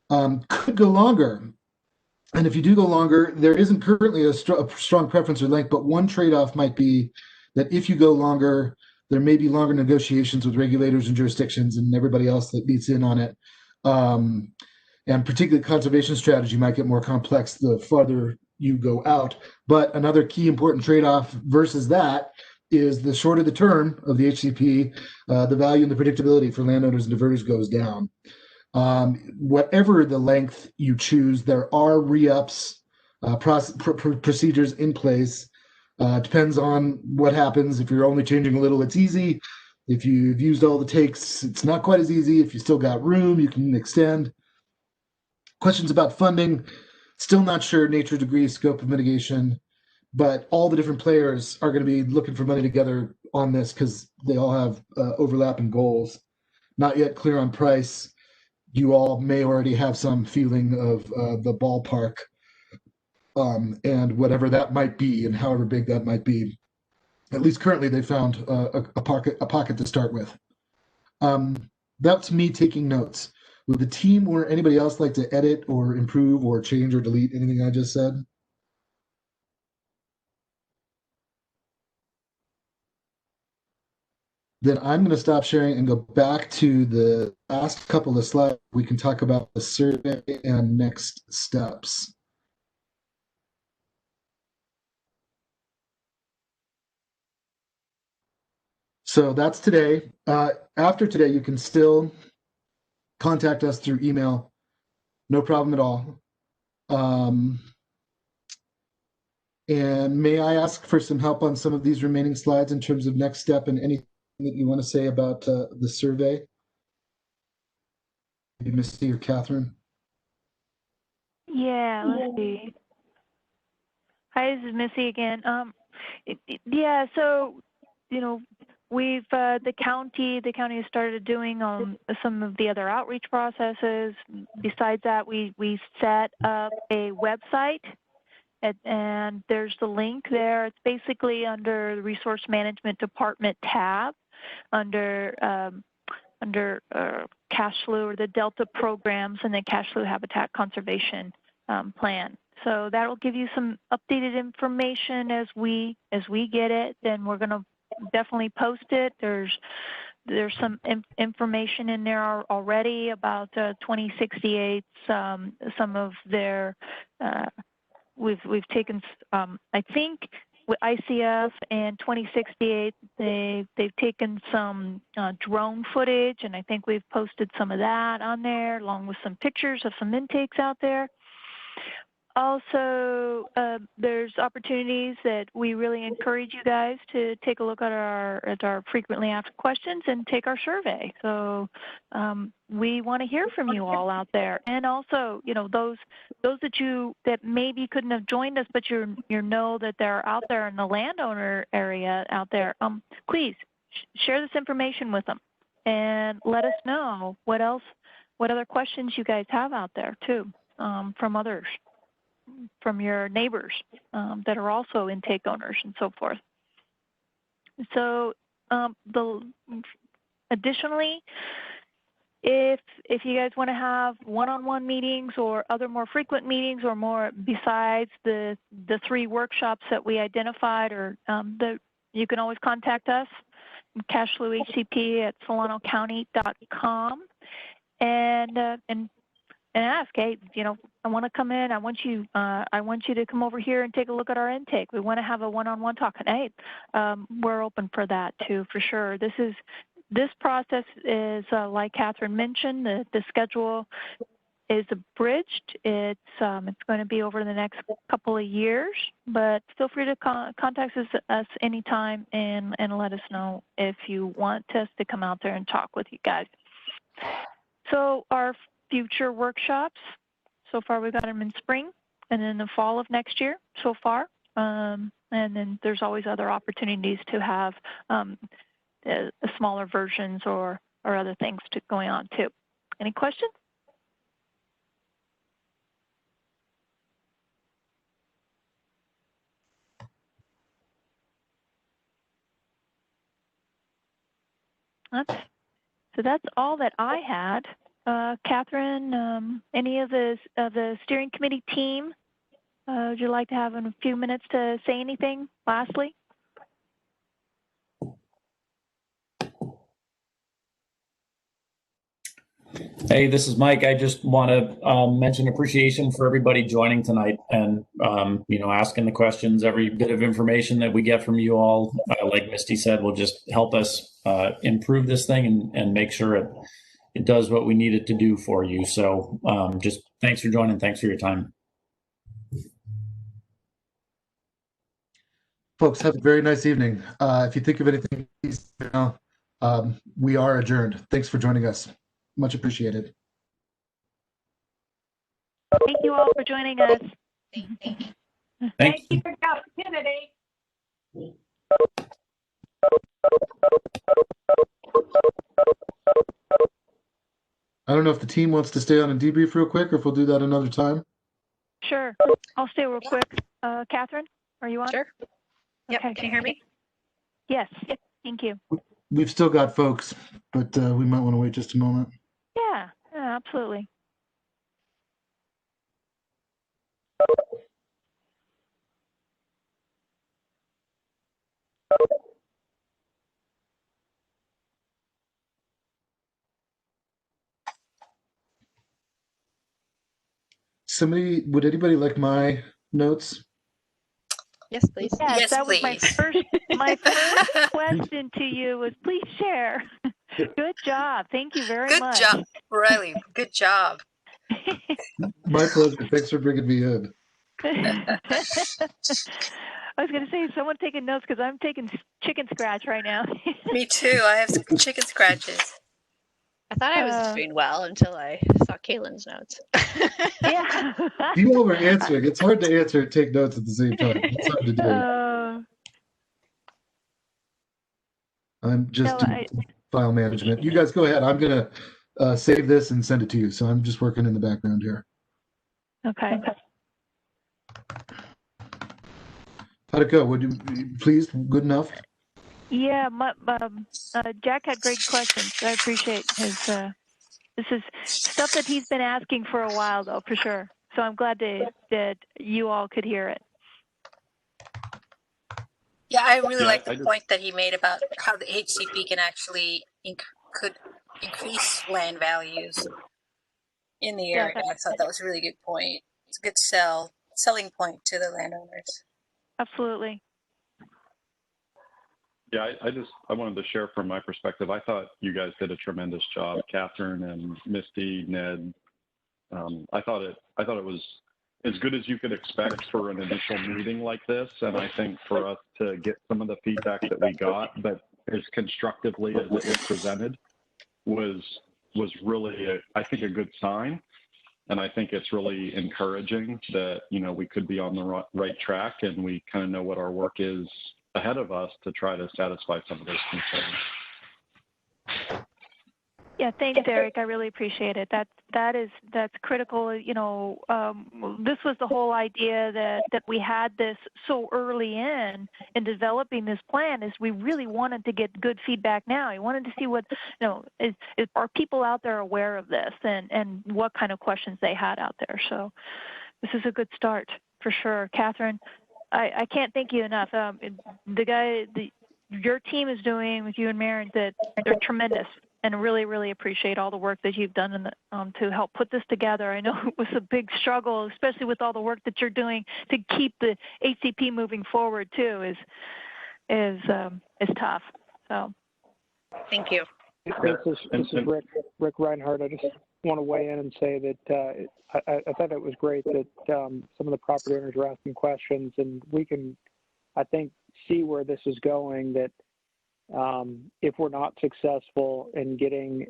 could go longer. And if you do go longer, there isn't currently a strong preference or length, but one trade-off might be that if you go longer, there may be longer negotiations with regulators and jurisdictions and everybody else that beats in on it. And particularly conservation strategy might get more complex the farther you go out. But another key important trade-off versus that is the shorter the term of the HCP, the value and the predictability for landowners and diverters goes down. Whatever the length you choose, there are re-ups, procedures in place. Depends on what happens. If you're only changing a little, it's easy. If you've used all the takes, it's not quite as easy. If you still got room, you can extend. Questions about funding, still not sure nature, degree, scope of mitigation, but all the different players are going to be looking for money together on this because they all have overlapping goals. Not yet clear on price. You all may already have some feeling of the ballpark and whatever that might be and however big that might be. At least currently they found a pocket to start with. That's me taking notes. Would the team or anybody else like to edit or improve or change or delete anything I just said? Then I'm going to stop sharing and go back to the last couple of slides. We can talk about the survey and next steps. So that's today. After today, you can still contact us through email. No problem at all. And may I ask for some help on some of these remaining slides in terms of next step and anything that you want to say about the survey? Maybe Misty or Catherine? Yeah, let's see. Hi, this is Missy again. Yeah, so, you know, we've the county has started doing some of the other outreach processes. Besides that, we set up a website, and there's the link there. It's basically under the Resource Management Department tab, under cash flow or the Delta programs and the cash flow habitat conservation plan. So that'll give you some updated information as we get it. Then we're going to definitely post it. There's some information in there already about 2068. Some of their we've taken I think with ICF and 2068 they've taken some drone footage, and I think we've posted some of that on there along with some pictures of some intakes out there. Also, there's opportunities that we really encourage you guys to take a look at our frequently asked questions and take our survey. So we want to hear from you all out there, and also, you know, those that maybe couldn't have joined us, but you know that they're out there in the landowner area out there. Please share this information with them, and let us know what other questions you guys have out there too from others. from your neighbors that are also intake owners and so forth. So additionally, if you guys want to have one-on-one meetings or other more frequent meetings or more besides the 3 workshops that we identified, or you can always contact us, cashflowhcp@solanocounty.com, and ask, hey, I want to come in. I want you to come over here and take a look at our intake. We want to have a one-on-one talk. And hey, we're open for that too, for sure. This process is like Catherine mentioned. The schedule is abridged. It's going to be over the next couple of years, but feel free to contact us anytime and let us know if you want us to come out there and talk with you guys. So our future workshops, so far we've got them in spring and in the fall of next year so far. And then there's always other opportunities to have smaller versions or other things going on too. Any questions? So that's all that I had. Catherine, any of the steering committee team, would you like to have a few minutes to say anything lastly? Hey, this is Mike. I just want to mention appreciation for everybody joining tonight and, asking the questions. Every bit of information that we get from you all, like Misty said, will just help us improve this thing and make sure it does what we need it to do for you. So just thanks for joining. Thanks for your time. Folks, have a very nice evening. If you think of anything, we are adjourned. Thanks for joining us. Much appreciated. Thank you all for joining us. Thank you for the opportunity. I don't know if the team wants to stay on and debrief real quick, or if we'll do that another time. Sure. I'll stay real quick. Catherine, are you on? Sure. Yep. Okay. Can you hear me? Yes. Thank you. We've still got folks, but we might want to wait just a moment. Yeah, absolutely. Would anybody like my notes? Yes, please. Yes, Yes, that was please. my first question to you was please share. Good job. Thank you very much. Good job, Riley. Good job. My pleasure. Thanks for bringing me in. I was going to say, someone taking notes because I'm taking chicken scratch right now. Me too. I have chicken scratches. I thought I was doing well until I saw Kaylin's notes. Yeah. You all were answering. It's hard to answer and take notes at the same time. It's hard to do. I'm just doing file management. You guys go ahead. I'm going to save this and send it to you. So I'm just working in the background here. Okay. How'd it go? Would you pleased? Good enough? Yeah, Jack had great questions. I appreciate his. This is stuff that he's been asking for a while, though, for sure. So I'm glad that you all could hear it. Yeah, I really like the point that he made about how the HCP can actually could increase land values in the area. I thought that was a really good point. It's a good selling point to the landowners. Absolutely. Yeah, I wanted to share from my perspective. I thought you guys did a tremendous job, Catherine and Misty, Ned. I thought it was as good as you could expect for an initial meeting like this, and I think for us to get some of the feedback that we got, but as constructively as it was presented, was really I think a good sign, and I think it's really encouraging that we could be on the right track, and we kind of know what our work is ahead of us to try to satisfy some of those concerns. Yeah, Yeah, thanks, Eric. I really appreciate it. That's critical. You know, this was the whole idea that we had this so early in developing this plan. Is we really wanted to get good feedback now. We wanted to see what, you know, are people out there aware of this and what kind of questions they had out there. So this is a good start for sure, Catherine. I can't thank you enough. Your team is doing with you and Maren, that they're tremendous, and really, really appreciate all the work that you've done to help put this together. I know it was a big struggle, especially with all the work that you're doing to keep the HCP moving forward too. Is tough. So, thank you. This is Rick Reinhardt. I just want to weigh in and say that I thought it was great that some of the property owners were asking questions, and we can, I think, see where this is going, that if we're not successful in getting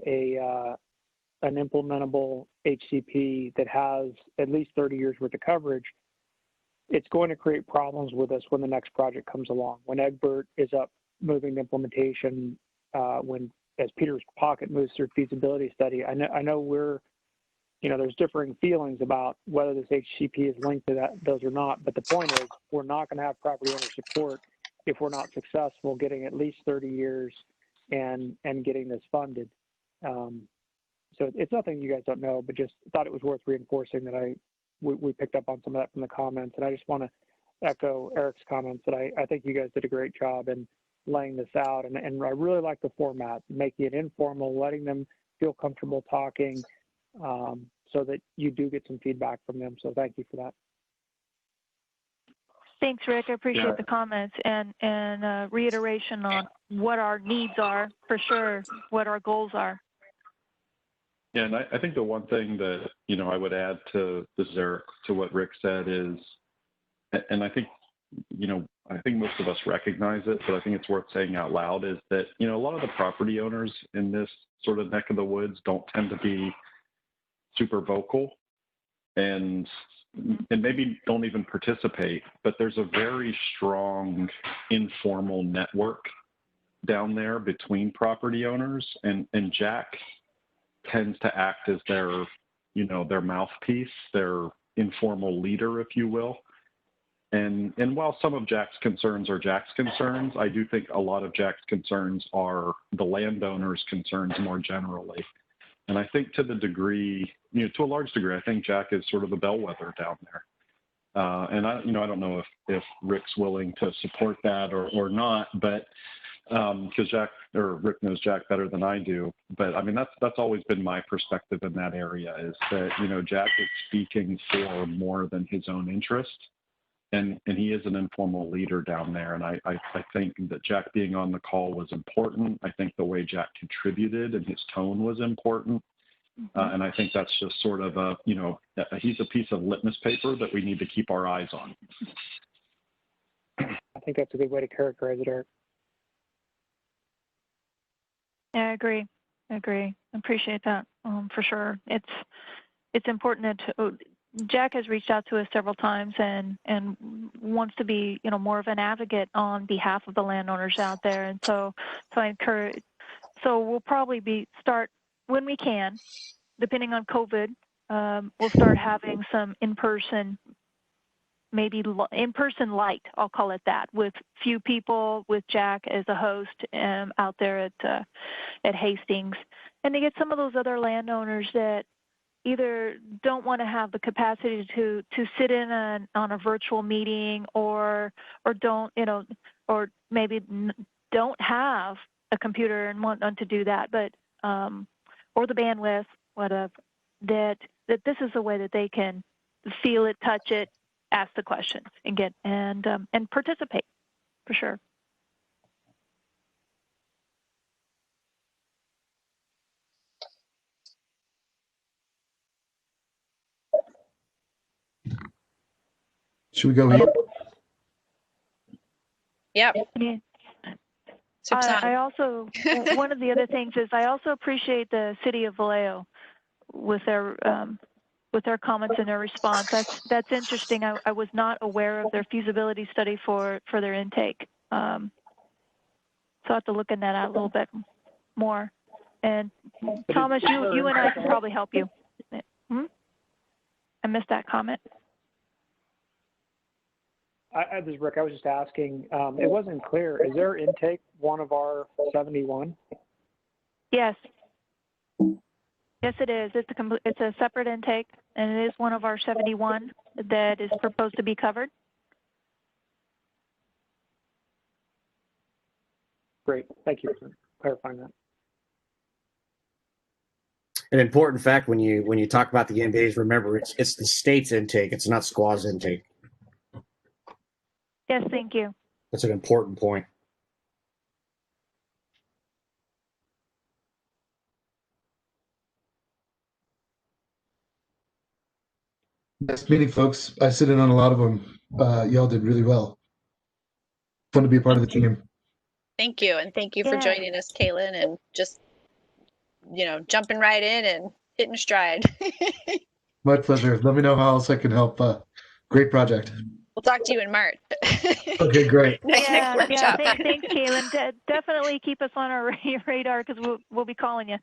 an implementable HCP that has at least 30 years worth of coverage, it's going to create problems with us when the next project comes along. When Egbert is up moving to implementation, as Peter's Pocket moves through feasibility study, I know we're, you know, there's differing feelings about whether this HCP is linked to those or not. But the point is, we're not going to have property owner support if we're not successful getting at least 30 years and getting this funded. So it's nothing you guys don't know, but just thought it was worth reinforcing that we picked up on some of that from the comments. And I just want to echo Eric's comments that I think you guys did a great job in laying this out. And I really like the format, making it informal, letting them feel comfortable talking, so that you do get some feedback from them. So thank you for that. thanks, Rick. I appreciate the comments and reiteration on what our needs are, for sure, what our goals are. Yeah, and I think the one thing that, you know, I would add to this, Eric, to what Rick said is, and I think, you know, I think most of us recognize it, but I think it's worth saying out loud, is that, you know, a lot of the property owners in this sort of neck of the woods don't tend to be super vocal and maybe don't even participate, but there's a very strong informal network down there between property owners, and Jack tends to act as their, you know, their mouthpiece, their informal leader, if you will. And while some of Jack's concerns are Jack's concerns, I do think a lot of Jack's concerns are the landowner's concerns more generally. And I think to the degree, you know, to a large degree, I think Jack is sort of the bellwether down there. And I don't know if Rick's willing to support that or not, but because Rick knows Jack better than I do. But I mean, that's always been my perspective in that area, is that, you know, Jack is speaking for more than his own interest. And he is an informal leader down there. And I think that Jack being on the call was important. I think the way Jack contributed and his tone was important. And I think that's just sort of he's a piece of litmus paper that we need to keep our eyes on. I think that's a good way to characterize it, Eric. Yeah, I agree. I appreciate that for sure. It's important that Jack has reached out to us several times and wants to be, you know, more of an advocate on behalf of the landowners out there. And so I encourage. So we'll probably start when we can, depending on COVID. We'll start having some in-person, maybe in-person light, I'll call it that, with few people, with Jack as a host out there at Hastings, and to get some of those other landowners that either don't want to have the capacity to sit in on a virtual meeting or don't, you know, or maybe don't have a computer and want to do that, but or the bandwidth, whatever, that this is a way that they can feel it, touch it, ask the questions, and get and participate, for sure. Should we go here? Yep. Yeah. I also, one of the other things is I also appreciate the City of Vallejo with their comments and their response. That's interesting. I was not aware of their feasibility study for their intake. So I have to look in that out a little bit more. And Thomas, you and I can probably help you. I missed that comment. This is Rick. I was just asking. It wasn't clear. Is their intake one of our 71? Yes. Yes, it is. It's a separate intake, and it is one of our 71 that is proposed to be covered. Great. Thank you for clarifying that. An important fact when you talk about the MBAs, remember it's the state's intake. It's not SQUA's intake. Yes, thank you. That's an important point. Nice meeting, folks. I sit in on a lot of them. Y'all did really well. Fun to be a part of the team. Thank you. And thank you for joining us, Kaylin, and just, jumping right in and hitting stride. My pleasure. Let me know how else I can help. Great project. We'll talk to you in March. Okay, great. next workshop. Thanks, Kaylin. Definitely keep us on our radar because we'll be calling you.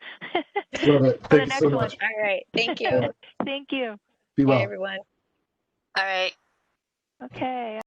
Love it. For Thank the you so next one. much. All right. Thank you. Thank you. Be well. Bye, everyone. All right. Okay.